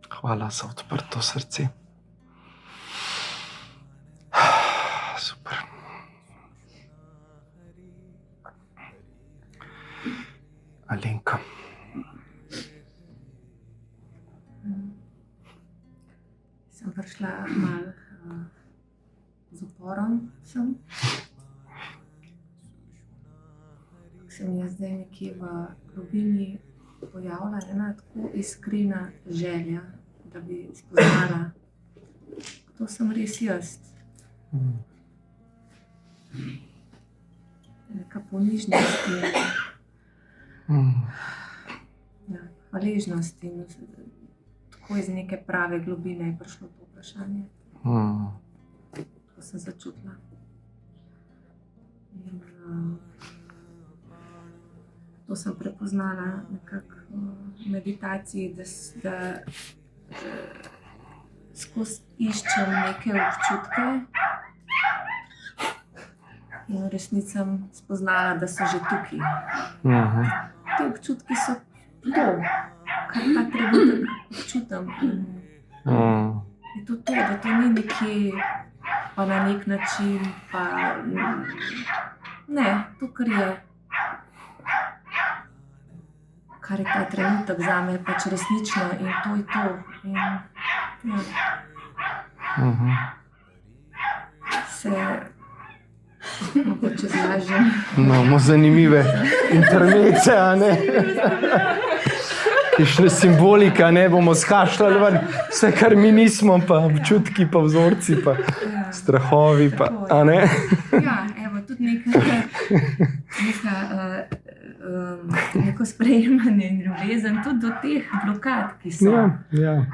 Hvala za odprto srce. Super. Alenka. Sem prišla malo z uporom sem. Se mi je zdaj nekje v globini pojavila ena tako iskrena želja, da bi spoznala, kdo sem res jaz. Neka ponižnost in hvaležnost in tako iz neke prave globine je prišlo to vprašanje. To sem začutila. In to sem prepoznala nekako v meditaciji, da skozi iščem neke občutke in v resnici sem spoznala, da so že tukaj. Te občutki so to, kar ta trenutek občutam. In to, da to ni nekje pa na nek način, pa ne, to, kar je ta trenutek zame, je pač resnično in to je to. In, se mogoče zlažem. Imamo zanimive intermece, a ne? Kakšne simbolika, ne bomo skašljali ven, vse, kar mi nismo, pa občutki, pa vzorci, pa strahovi, pa, a ne? Ja, evo, tudi neko sprejemanje in ljubezen, tudi do teh blokad, ki so. Ja.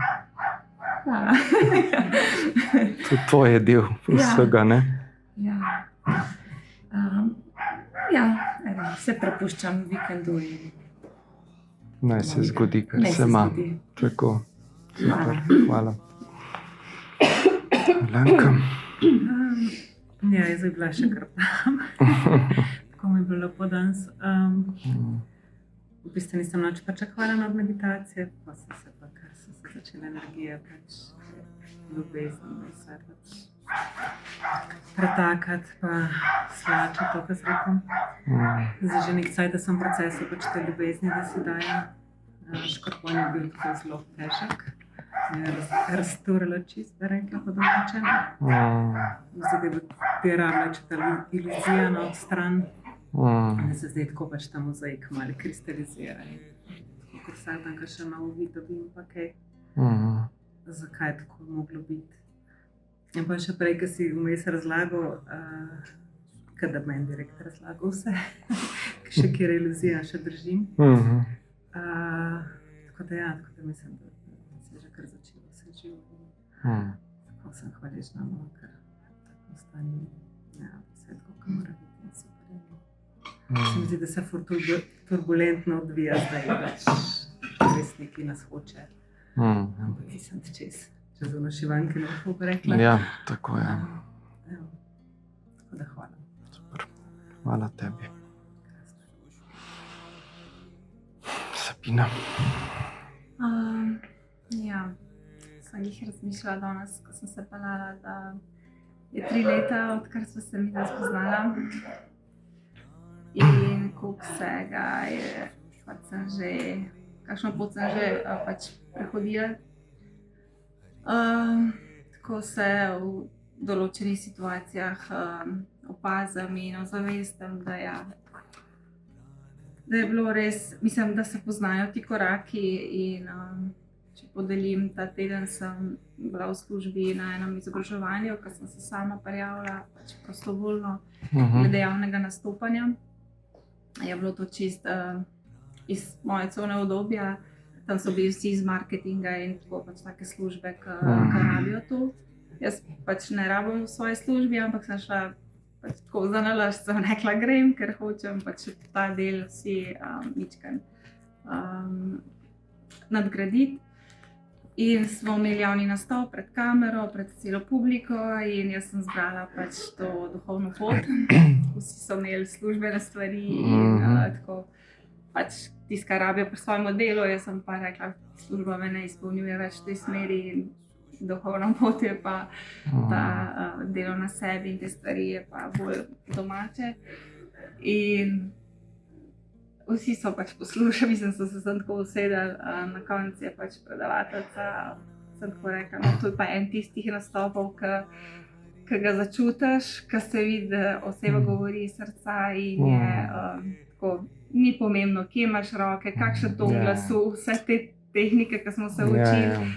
Tudi to je del vsega, ne? Evo, vse prepuščam vikendu in Naj se zgodi, kar se ima. Tako. Hvala. Alenka. Ja, jaz bi bila še kar tam. Tako mi je bilo lepo danes. V bistvu nisem noč pričakovala od meditacije, pa sem se pa, kar so se začele energije, pač ljubezen, vse pač pretakati, pa slačati, to, kar rekel. Zdaj že nekaj cajta sem v procesu pač te ljubezni, da si dajem. Škorpion je bil tako zelo težek. Razturila čist, da rekla po domače. Zdaj da bi ti rabila četala iluzija na stran. Da se zdaj tako pač ta mozaik malo kristalizira. Tako kot vsak dan, ko še malo vid dobim, pa kaj. Zakaj je tako moglo biti. In pa še prej, ko si vmes razlagal, kada meni direkt razlagal vse, še kjer iluzija še držim. Tako da mislim, da se je že kar začelo vse živo. Tako sem hvaležna, ker tako stanje, vse tako, ko mora biti in super. Se mi zdi, da se turbulentno odvija zdaj, res nekaj nas hoče. Ampak nisem čez ono šivanke ne bo rekla. Ja, tako je. Tako da hvala. Super. Hvala tebi. Sabina. Ja, sem jih razmišljala danes, ko sem se peljala, da je 3 leta, odkar sva se midva spoznala. In koliko vsega je, pač sem že, kakšno pot sem že pač prehodila. Tako se v določenih situacijah opazim in ozavestim, da je bilo res, mislim, da se poznajo ti koraki in če podelim, ta teden sem bila v službi na enem izobraževanju, ko sem se sama prijavila, pač prostovoljno, glede javnega nastopanja. Je bilo to čist iz moje cone obdobja. Tam so bili vsi iz marketinga in tako pač take službe, ki rabijo to. Jaz pač ne rabim v svoji službi, ampak sem šla pač tako za nalašč, sem rekla grem, ker hočem pač ta del vsi mičkan nadgraditi. In smo imeli javni nastop pred kamero, pred celo publiko in jaz sem zbrala pač to duhovno pot. Vsi so imeli službene stvari in tako pač tisto, kar rabijo pri svojem delu, jaz sem pa rekla, služba me ne izpolnjuje več v tej smeri in duhovna pot je pa ta delo na sebi in te stvari je pa bolj domače. In vsi so pač poslušali, mislim, so se tako usedeli, na koncu je pač predavateljica, sem tako rekla, no to je pa en tistih nastopov, ki ga začutiš, ki se vidi, da oseba govori iz srca in je tako, ni pomembno, kje imaš roke, kakšen ton glasu, vse te tehnike, ki smo se učili,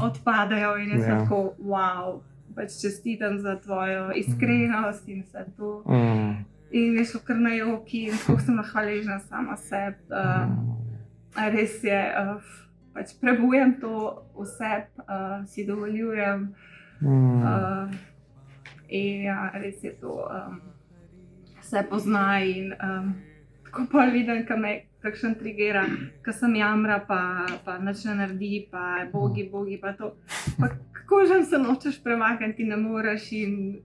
odpadajo in jaz sem tako, wow, pač čestitam za tvojo iskrenost in vse to. In je šlo kar na joki in tako sem hvaležna sama sebi. Res je, pač prebujam to v sebi, si dovoljujem. In ja, res je to, se pozna in tako pa vidim, ko me kakšen trigira, ko sem jamra, pa nič ne naredi, pa bogi, pa to. Pa kako že se nočeš premakniti, ne moreš in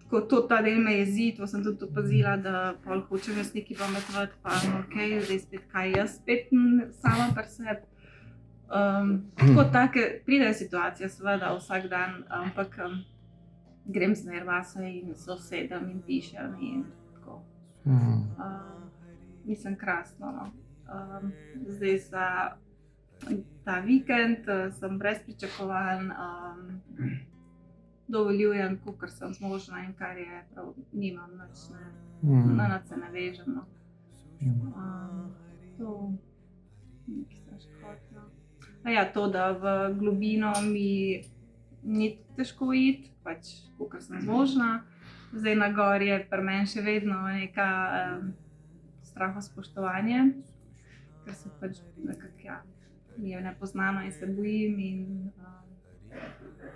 tako to ta del me jezi, to sem tudi opazila, da pol hočem jaz nekaj pametovati, pa okej, zdaj spet kaj jaz spet sama pri sebi. Tako take, pridejo situacije seveda vsak dan, ampak grem z nervasa in se usedem in pišem in tako. Mislim, krasno, no. Zdaj za ta vikend sem brez pričakovanj, dovoljujem, kolikor sem zmožna in kar je prav, nimam nič, na nič se ne vežem, no. To, nekaj sem še hotela. Ja, to, da v globino mi ni težko iti, pač kolikor sem zmožna. Zdaj na gor je pri meni še vedno neka strahospoštovanje, ker se pač nekako, mi je nepoznano in se bojim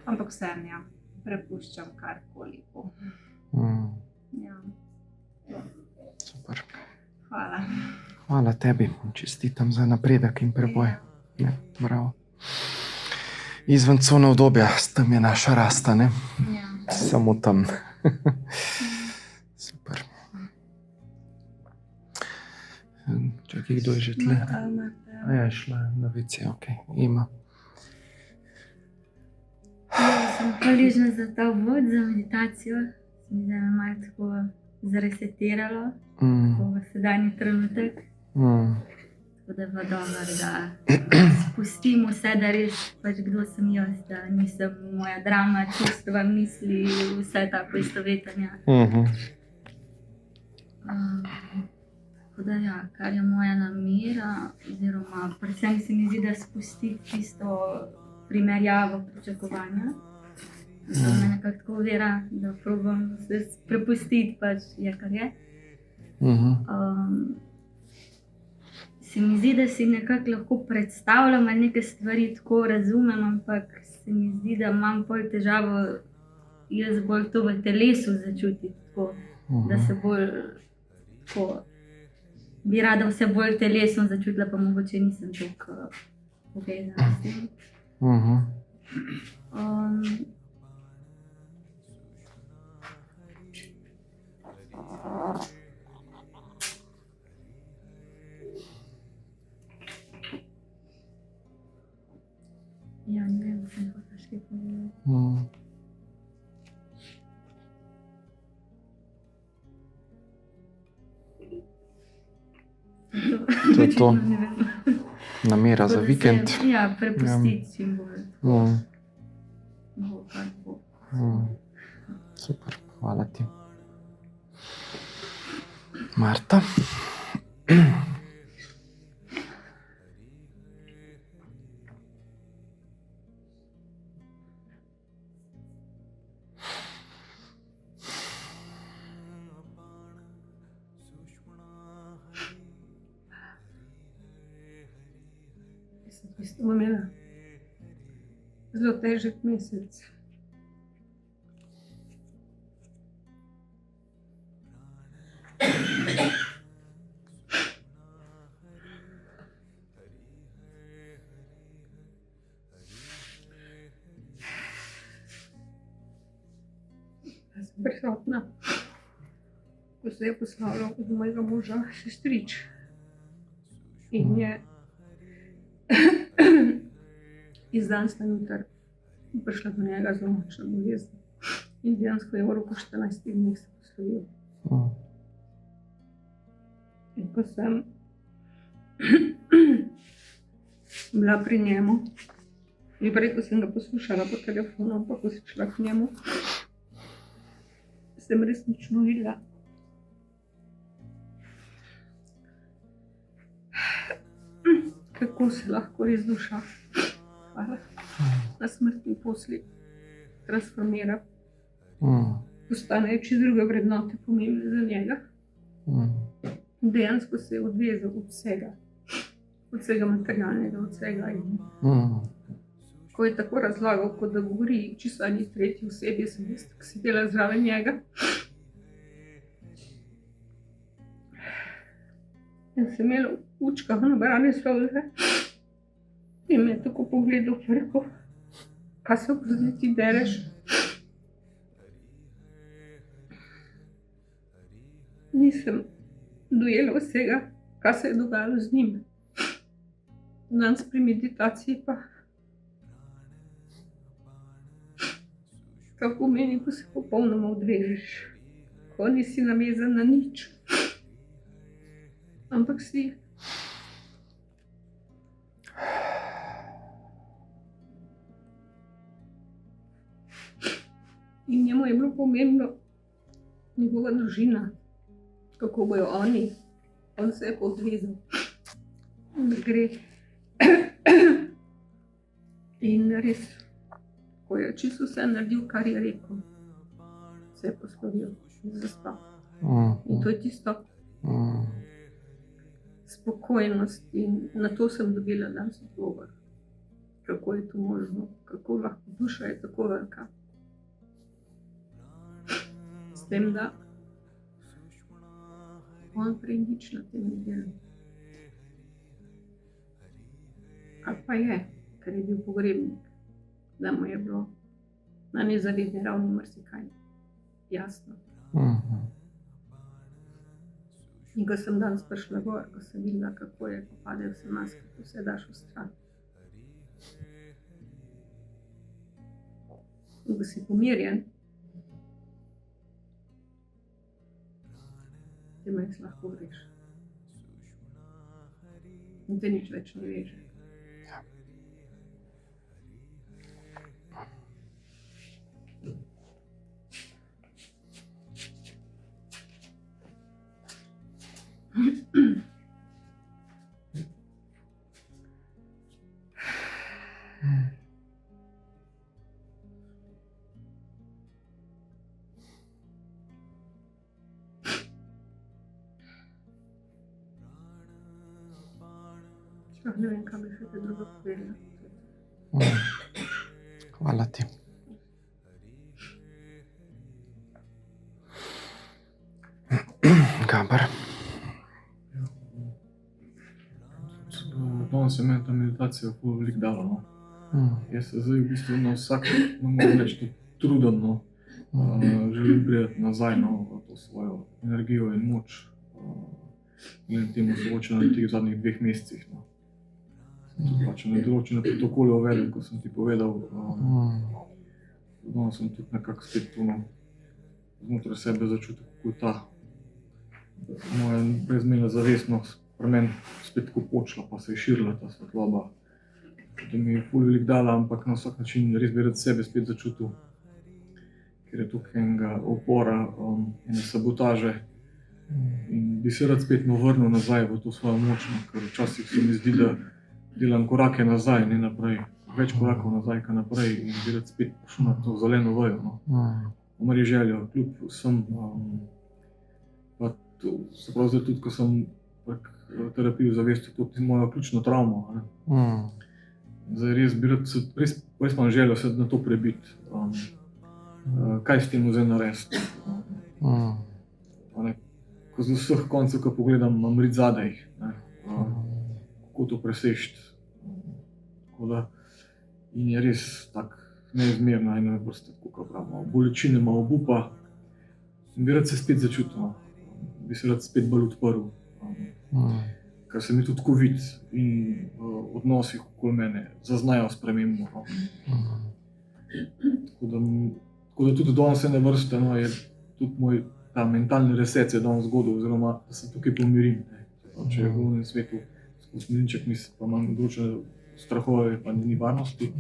ampak vseeno, ja, prepuščam karkoli bo. Ja. Super. Hvala. Hvala tebi, čestitam za napredek in preboj. Ja, bravo. Izven cone obdobja, tam je naša rasta, ne? Ja. Samo tam. Super. Čakaj, kdo je že tle? Ja, je šla na WC, okej. Ima. sem hvaležna za ta uvod, za meditacijo. Se mi zdi, da me malo tako zaresetiralo, tako v sedanji trenutek. Tako da je bilo dobro, da spustim vse, da res pač kdo sem jaz, da nisem moja drama, čustva, misli, vse ta poistovetenja. Tako da ja, kar je moja namera, oziroma predvsem se mi zdi, da spustiti tisto primerjavo pričakovanja. To me nekako tako uvira, da probam se prepustiti, pač je kar je. Se mi zdi, da si nekako lahko predstavljam ali neke stvari tako razumem, ampak se mi zdi, da imam pol težavo jaz bolj to v telesu začutiti, tako, da se bolj tako, bi rada vse bolj telesno začutila, pa mogoče nisem toliko povezana s tem. Ja, ne vem, kaj hočeš kaj povedati. To je to. Ne vem. Namera za Tako da vikend. se, ja, prepustiti čim bolj. Bo kar bo. Super, hvala ti. Marta? V bistvu bom imela zelo težek mesec. Jaz sem prisotna, ko se je poslavljal od mojega moža sestrič. In je iz danes na jutr prišla do njega zelo močna bolezen. In dejansko je v roku 14 dni se poslovil. In ko sem bila pri njemu, in prej, ko sem ga poslušala po telefonu, pa ko sem šla k njemu, sem resnično videla, kako se lahko res duša na smrtni posli transformira. Postanejo čez druge vrednote pomembne za njega. Dejansko se je odvezal od vsega materialnega, od vsega. In ko je tako razlagal, kot da govori čisto eni tretji osebi, sem jaz tako sedela zraven njega. In sem imela v učkah nabrane solze in me je tako pogledal in rekel, kaj se oprosti ti dereš? Nisem dojela vsega, kaj se je dogajalo z njim. Danes pri meditaciji pa to pomeni, ko se popolnoma odvežeš, ko nisi navezan na nič, ampak si. In njemu je bilo pomembno njegova družina, kako bojo oni. On se je pa odvezal, da gre. In res, ko je čisto vse naredil, kar je rekel, se je poslovil in zaspal. In to je tisto spokojnost in na to sem dobila danes odgovor. Kako je to možno, kako lahko duša je tako velika. S tem, da on prej nič na tem ni delal. Ali pa je, ker je bil pogrebnik, da mu je bilo na nezavedni ravni marsikaj jasno. In ko sem danes prišla gor, ko sem videla, kako je, ko padejo vse maske, ko vse daš v stran. da si pomirjen, te meni lahko greš. In te nič več ne veže. Sploh ne vem, kaj bi še te druga povedala. Hvala ti. Gaber. Danes je meni ta meditacija ful veliko dala, no. Jaz se zdaj v bistvu na vsak, ne moram reči, tudi trudem, no. Želim priti nazaj, no, v to svojo energijo in moč. In temu soočeno v teh zadnjih 2 mesecih, no. Tudi pač na določene protokole uvedel, ko sem ti povedal. Danes sem tudi nekako spet tu, no, znotraj sebe začutil, kako je ta moja brezmejna zavestnost pri meni spet tako počela, pa se je širila ta svetloba. Da mi je ful veliko dala, ampak na vsak način res bi rad sebe spet začutil, ker je tukaj enega opora, ene sabotaže. In bi se rad spet vrnil nazaj v to svojo moč, ker včasih se mi zdi, da delam korake nazaj, ne naprej. Več korakov nazaj, kot naprej, in bi rad spet pošel na to zeleno vejo, no. Imam res željo, kljub vsem, pa to, se pravi zdaj tudi, ko sem prek terapije zavesti, to je moja ključna travma, ne. Zdaj res bi rad, res imam željo se na to prebiti, kaj s tem zdaj narediti. Ko z vseh koncev, ko pogledam, imam rit zadaj, ne, kako to presežiti. Tako da, in je res tak neizmerna ena vrsta, kako pravimo, bolečine, malo obupa. In bi rad se spet začutil, no. Bi se rad spet bolj odprl. Ker se mi tudi tako vidi in v odnosih okoli mene zaznajo spremembo, no. Tako da tudi danes ene vrste, no, je tudi moj ta mentalni reset je danes zgodil, oziroma da se tukaj pomirim, ne. Če je v onem svetu skozi milinček misli, pa imam določene strahove, pa ni varnosti.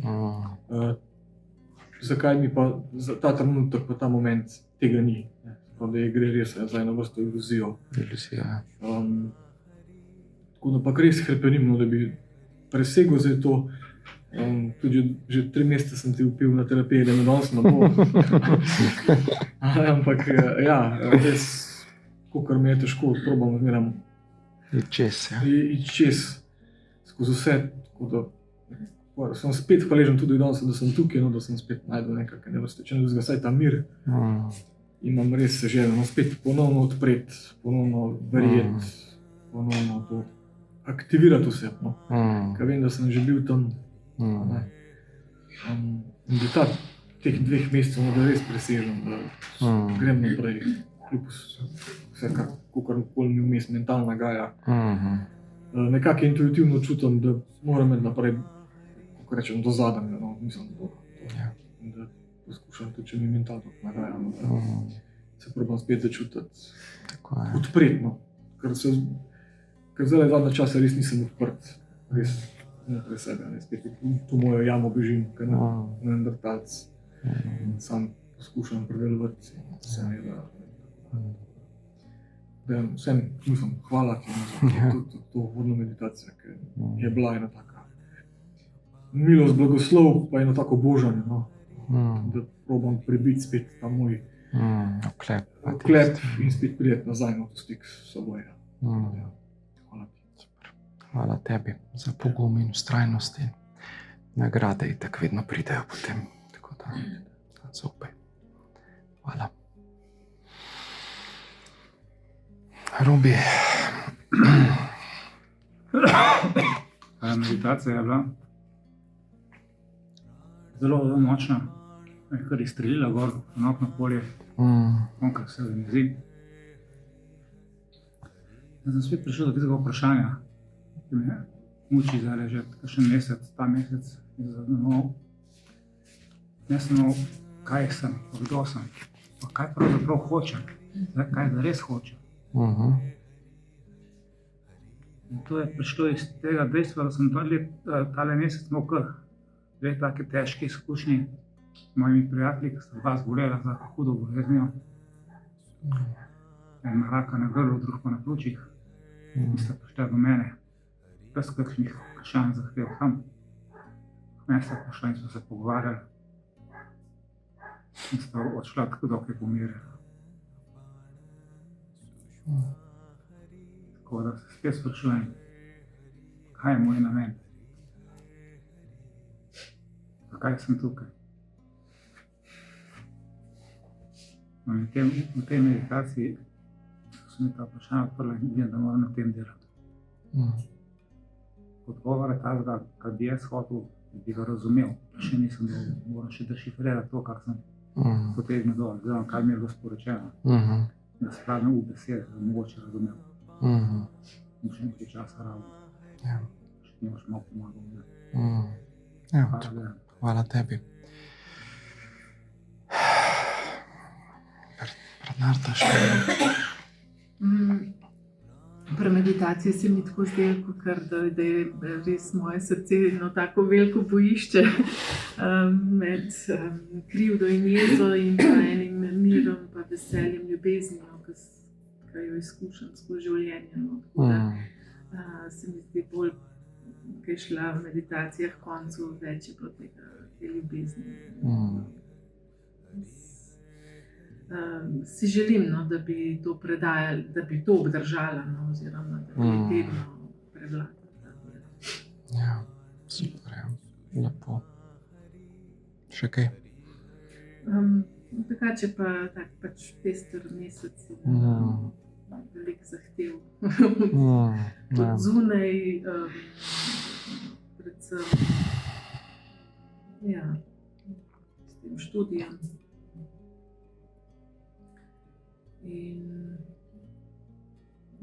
Zakaj mi pa za ta trenutek, pa ta moment tega ni, ne. Da gre res za eno vrsto iluzijo. Iluzija. Tako da pa res hrepenim, no, da bi presegel zdaj to. Tudi že 3 mesece sem ti vpil na terapiji, da me danes ne bo. Ampak ja, res, kakor mi je težko, probam zmeram Iti čez, ja. iti čez skozi vse. Tako da sem spet hvaležen tudi danes, da sem tukaj, no, da sem spet najdel nekakšne vrste, če ne drugega, saj ta mir. Imam res željo, no, spet ponovno odpreti, ponovno verjeti, ponovno to aktivirati vse, no. Ker vem, da sem že bil tam, ne. In da teh 2 mesecev, no, da res presežem, da grem naprej, kljub vse, kakorkoli mi vmes mentalno nagaja. Nekako intuitivno čutim, da moram iti naprej, kako rečem, do zadnjega, no, mislim, in da poskušam tudi, če mi mentalno nagaja, no, da se probam spet začutiti odpretno, ker zdaj zadnja časa res nisem odprt, res naprej sebe, ne, spet v to mojo jamo bežim, ker neandertalc, in sam poskušam predelovati vse, da vsem, mislim, hvala ti za to vodno meditacijo, ker je bila ena taka milost, blagoslov, pa eno tako božanje, no, da probam prebiti spet ta moj oklep in spet prijeti nazaj na to stik s seboj. Hvala ti. Hvala tebi za pogum in vztrajnost in nagrade itak vedno pridejo potem, tako da zaupaj. Hvala. Robi. Meditacija je bila zelo močna, kar je strelila gor na okno polje, onkraj se mi zdi. Jaz sem spet prišel do tistega vprašanja, ki me muči zdaj že kakšen mesec, ta mesec je zaznal. Ne samo kaj sem, kdo sem, pa kaj pravzaprav hočem, kaj da res hočem. In to je prišlo iz tega dejstva, da sem tale mesec imel kar 2 take težke izkušnje s mojimi prijatelji, ki sta dva zbolela za hudo boleznijo. En raka na grlu, drug pa na pljučih. In sta prišla do mene, brez kakšnih vprašanj, zahtev. Mene sta prišla in smo se pogovarjali. In sta odšla tako dokaj pomirjala. Tako da se spet sprašujem, kaj je moj namen? Zakaj sem tukaj? No, in v tej meditaciji so mi ta vprašanja odprla in vidim, da moram na tem delati. Odgovor je ta, da kar bi jaz hotel, bi ga razumel. Še nisem dovolj, moram še dešifrirati to, kar sem potegnil dol, oziroma kar mi je bilo sporočeno. Da spravim v besede, da mogoče razumel. In še nekaj časa rabo. Še ti boš malo pomagal. Hvala tebi. Bernarda, še Pri meditaciji se mi tako zdelo, da je res moje srce eno tako veliko bojišče med krivdo in jezo in pa enim mirom, pa veseljem, ljubeznijo, ki jo izkušam skozi življenje. Tako da se mi zdi bolj, ki je šla meditacija k koncu, več je bilo te ljubezni. Si želim, da bi to predajali, da bi to obdržala, oziroma da bi tedno prevladala. Ja, super, lepo. Še kaj? Drugače pa tak pač pester mesec, veliko zahtev. Tudi zunaj, predvsem s tem študijem. In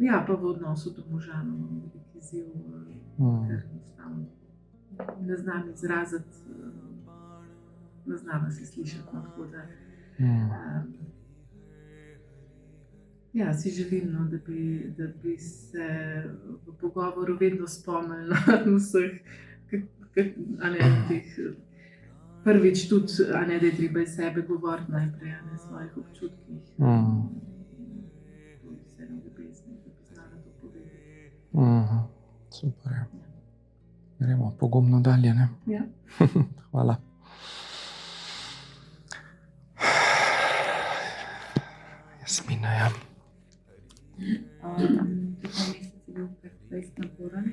pa v odnosu do moža imam velik izziv, ker enostavno ne znam izraziti, ne znam se slišati. Tako da si želim, da bi se v pogovoru vedno spomnili na vseh, teh prvič tudi, da je treba iz sebe govoriti najprej, svojih občutkih. Super. Gremo pogumno dalje, ne? Ja. Hvala. Jasmina, ja. Tukaj mesec je bil precej naporen.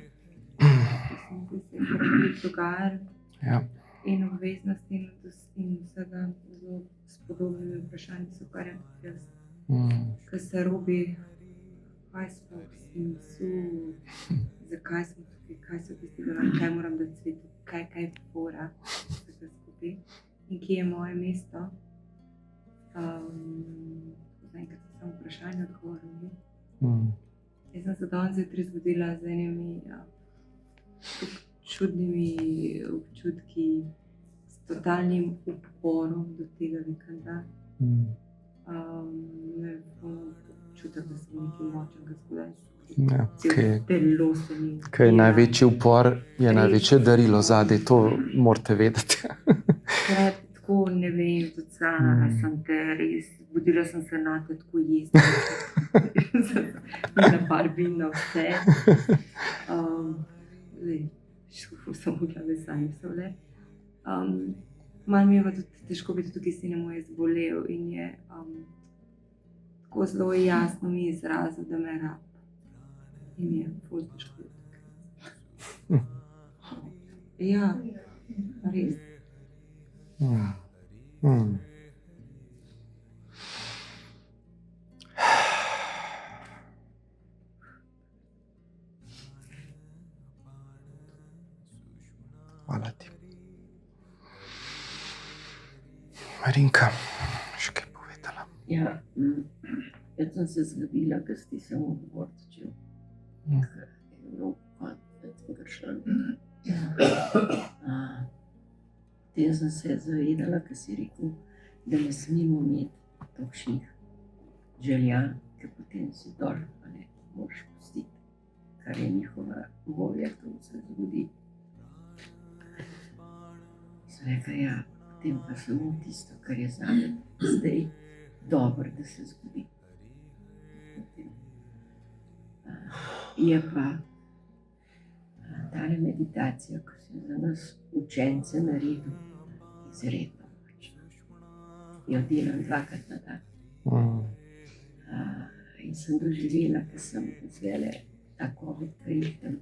Mislim, da se je veliko dogajalo. Ja. In obveznosti in vsega zelo s podobnimi vprašanji se ukvarjam tudi jaz. Ker se robi, kaj sploh sem zakaj smo tukaj, kaj so tisti dogajali, kaj moram dati svetu, kaj je fora vsega skupaj in kje je moje mesto. Zaenkrat se samo vprašanje odgovorili. Jaz sem se danes zjutraj zbudila z enimi čudnimi občutki, s totalnim uporom do tega vikenda. Občutek, da sem nekaj močnega zgodaj. Telo se mi... Kaj je največji upor, je največje darilo zadaj, to morate vedeti. Tako ne vem, tudi sama sem te res, zbudila sem se na te tako jezda. Na par vin na vse. Šufu sem v glavi sami so le. Malo mi je pa tudi težko biti tukaj, sine moj je zbolel in je tako zelo jasno mi izrazil, da me rab. In mi je ful težko tukaj. Ja, res. Hvala ti. Marinka, še kaj povedala? Ja, jaz sem se zgubila, ker si sem v govorcu čel. Ker je bilo konec pogrešan. Potem sem se zavedala, ker si rekel, da ne smemo imeti takšnih želja, ki potem si dol, a ne moraš pustiti, kar je njihova volja, to se zgodi. Sem rekla, ja, potem pa samo tisto, kar je zame zdaj dobro, da se zgodi. Je pa tale meditacija, ko sem za nas učence naredil, izredno močna. Jo delam 2krat na dan. In sem doživela, ko sem izvele ta covid prijem,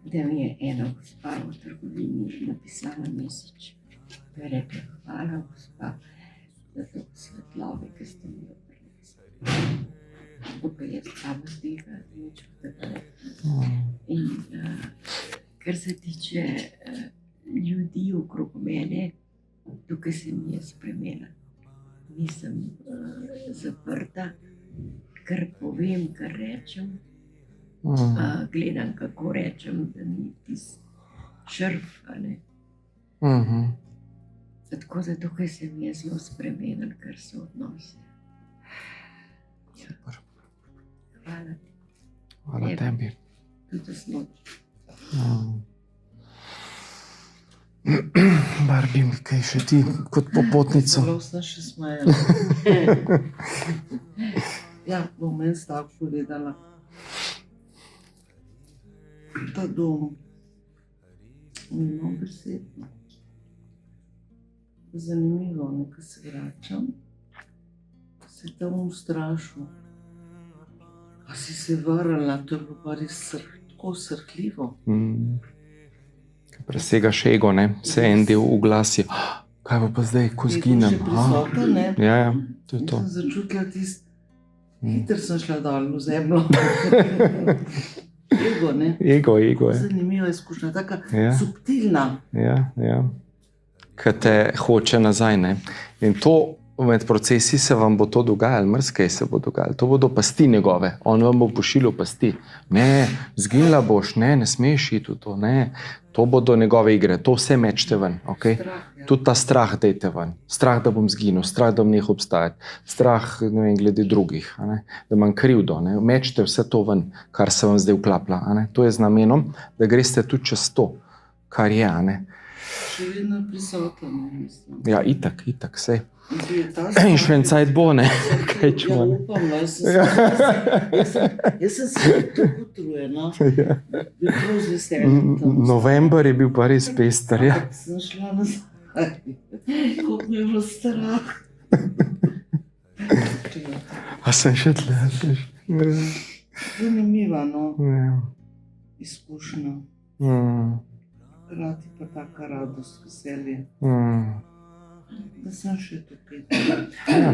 da mi je ena gospa v trgovini napisala message. Pa je rekla, hvala gospa za to svetlobe, ki ste mi jo prinesli. Tukaj je slabo zdega, nič od tega ne. In kar se tiče ljudi okrog mene, tukaj se mi je spremenila. Nisem zaprta, kar povem, kar rečem. Gledam, kako rečem, da ni tisti šrf, a ne. Tako da tukaj se mi je zelo spremenil, kar so odnose. Super. Hvala. Hvala tebi. Tudi snoč. Barbi, kaj še ti kot popotnico? Zelo sem še smejala. Ja, bom en stavek povedala. Ta dom, nimam besed. Zanimivo, ko se vračam, se tam ustrašil. A si se vrnila, to je bilo pa res tako srhljivo. Presegaš ego, ne? Se en del uglasi. Kaj bo pa zdaj, ko zginem? Je to še prisoten, ne? Ja, to je to. Sem začutila tisto, hitro sem šla dol v zemljo. Ego, ne? Ego je. Zanimiva izkušnja, taka subtilna. Ja. Ki te hoče nazaj, ne? In to med procesi se vam bo to dogajalo, marsikaj se bo dogajalo. To bodo pasti njegove, on vam bo pošiljal pasti. Ne, zginila boš, ne smeš iti v to, ne. To bodo njegove igre, to vse mečte ven, okej? Tudi ta strah dejte ven. Strah, da bom zginil, strah, da bom nehal obstajati, strah, ne vem, glede drugih, a ne? Da imam krivdo, ne. Mečte vse to ven, kar se vam zdaj vklaplja, a ne. To je z namenom, da greste tudi čez to, kar je, a ne. Še vedno prisoten, mislim. Ja, itak, sej. In še en cajt bo, ne? Kaj čemo, ne? Ja, upam, no, jaz sem se tako utrujena. Bi prav z veseljem tam. November je bil pa res pester, ja. Sem šla nazaj, koliko mi je bilo strah. A sem še tle, Zanimiva, no, izkušnja. Hkrati pa taka radost, veselje. Da sem še tukaj. Ja.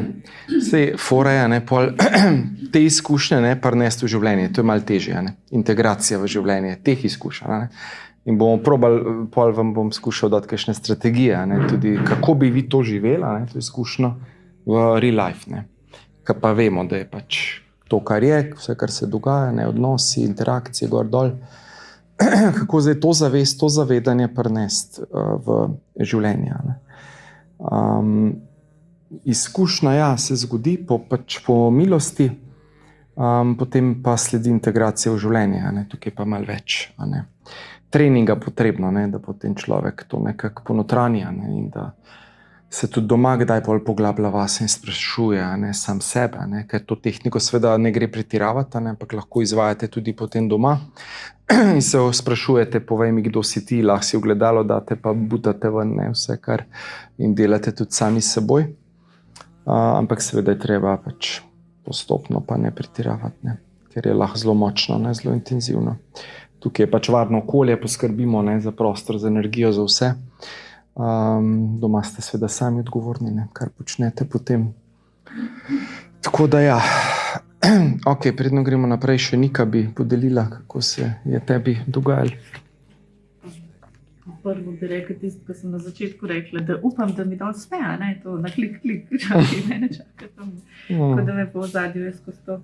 Sej, fora je, ne, pol, te izkušnje, ne, prinesti v življenje, to je malo težje, ne, integracija v življenje, teh izkušnja, ne. In bomo probali, pol vam bom skušal dati kakšne strategije, ne, tudi kako bi vi to živela, ne, to izkušnjo v real life, ne. Ker pa vemo, da je pač to, kar je, vse, kar se dogaja, ne, odnosi, interakcije, gor, dol, kako zdaj to zavest, to zavedanje prinesti v življenje, ne. Izkušnja, ja, se zgodi po milosti, potem pa sledi integracija v življenje, a ne, tukaj pa malo več, a ne. Treninga potrebno, ne, da potem človek to nekako ponotranja, ne, in da se tudi doma kdaj bolj poglablja vase in sprašuje, a ne, sam sebe, a ne, ker to tehniko seveda ne gre pretiravati, a ne, ampak lahko izvajate tudi potem doma in se sprašujete, povej mi, kdo si ti, lahko si ogledalo date, pa butate ven, ne, vse kar in delate tudi sami s seboj, ampak seveda je treba pač postopno pa ne pretiravati, ne, ker je lahko zelo močno, ne, zelo intenzivno. Tukaj je pač varno okolje, poskrbimo, ne, za prostor, za energijo, za vse. Doma ste seveda sami odgovorni, ne, kar počnete potem. Tako da ja, ok, predno gremo naprej, še Nika bi podelila, kako se je tebi dogajalo. Prvo bi rekla tisto, ko sem na začetku rekla, da upam, da mi dol sme, a ne, to na klik, čakaj, mene čaka tam, kot da me po ozadju je skozi to.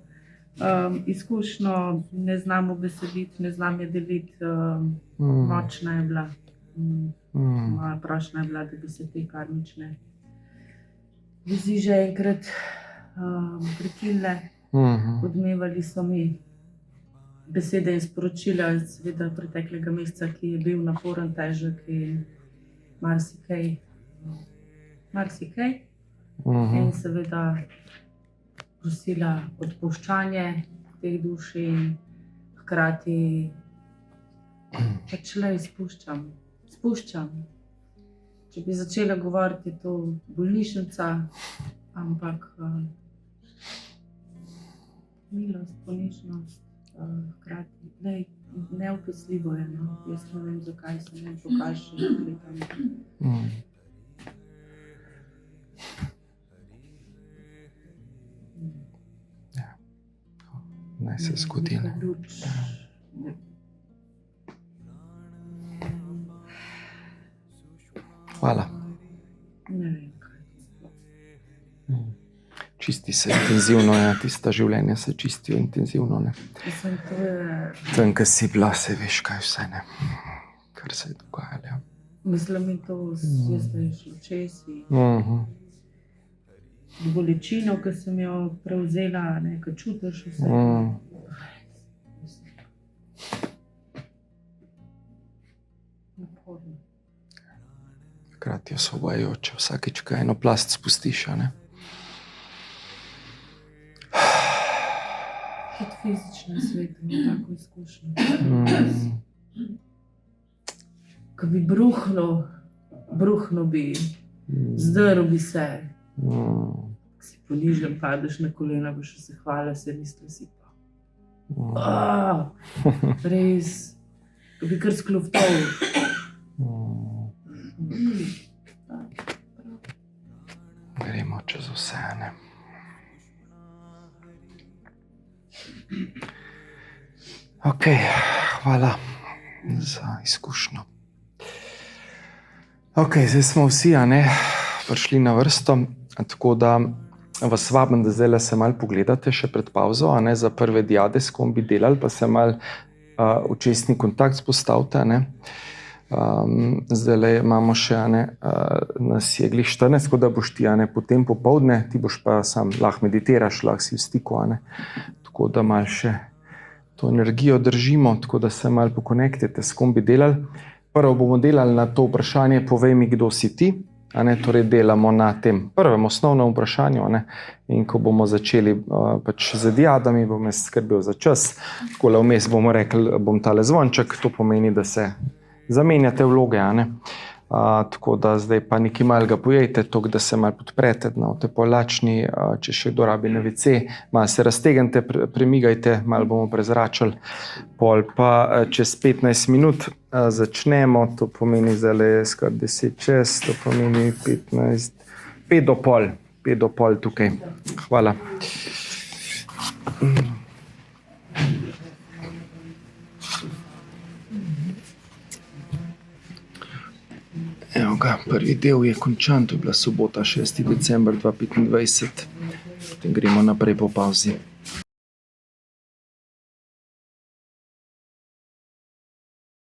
Izkušnjo ne znam obesediti, ne znam je deliti, močna je bila. Moja prošnja je bila, da bi se te karmične vizij že enkrat prekinile. Odmevali so mi besede in sporočila iz seveda preteklega meseca, ki je bil naporen, težek in marsikaj. In seveda prosila odpuščanje teh duš in hkrati pač le spuščam. Če bi začela govoriti, je to bolnišnica, ampak milost, ponižnost, hkrati neopisljivo je. No? Jaz ne vem, zakaj se ne pokaže tam. Naj se zgodi. Hvala. Ne vem, kaj je to. Čisti se intenzivno, ja, tista življenja se čistijo intenzivno. Ne. Tam, ko si bila, se veš, kaj vse ne, kar se je dogajalo. Ja. Mislim, to je zdaj šlo česi. Bolečino, ki sem jo prevzela, ko čutiš vse. Naporno. Hkrati osvobajajoče, vsakič, ko eno plast spustiš, a ne? Tudi fizično svetu je tako izkušnjo. Ko bi bruhnil bi, zdrl bi se. Si ponižen, padeš na kolena, boš se hvala, se misli si pa. Res, ko bi kar skloptal. Gremo čez vse, ne. Ok, hvala za izkušnjo. Ok, zdaj smo vsi, a ne, prišli na vrsto, tako da vas vabim, da zdaj se malo pogledate še pred pauzo, a ne, za prve diade, s kom bi delali, pa se malo očesni kontakt spostavite, a ne. Zdaj imamo še, a ne, nas je glih 14, tako da boš ti, a ne, potem popoldne, ti boš pa sam lahko meditiraš, lahko si v stiku, a ne. Tako da malo še to energijo držimo, tako da se malo pokonektite, s kom bi delali. Prvo bomo delali na to vprašanje, povej mi, kdo si ti, a ne, torej delamo na tem prvem osnovnem vprašanju, a ne, in ko bomo začeli pač z diadami, bom jaz skrbel za čas, tako le vmes bomo rekli, bom tale zvonček, to pomeni, da se zamenjate vloge, a ne. Tako da zdaj pa nekaj malega pojejte, toliko, da se malo podprete, da boste pol lačni, če še kdo rabi na WC, malo se raztegnite, premigajte, malo bomo prezračili, pol pa čez 15 minut začnemo, to pomeni zdaj skar 10 čez, to pomeni 15, 5 do pol tukaj. Hvala. Evo ga, prvi del je končan, to je bila sobota, 6. december 2025. Potem gremo naprej po pauzi.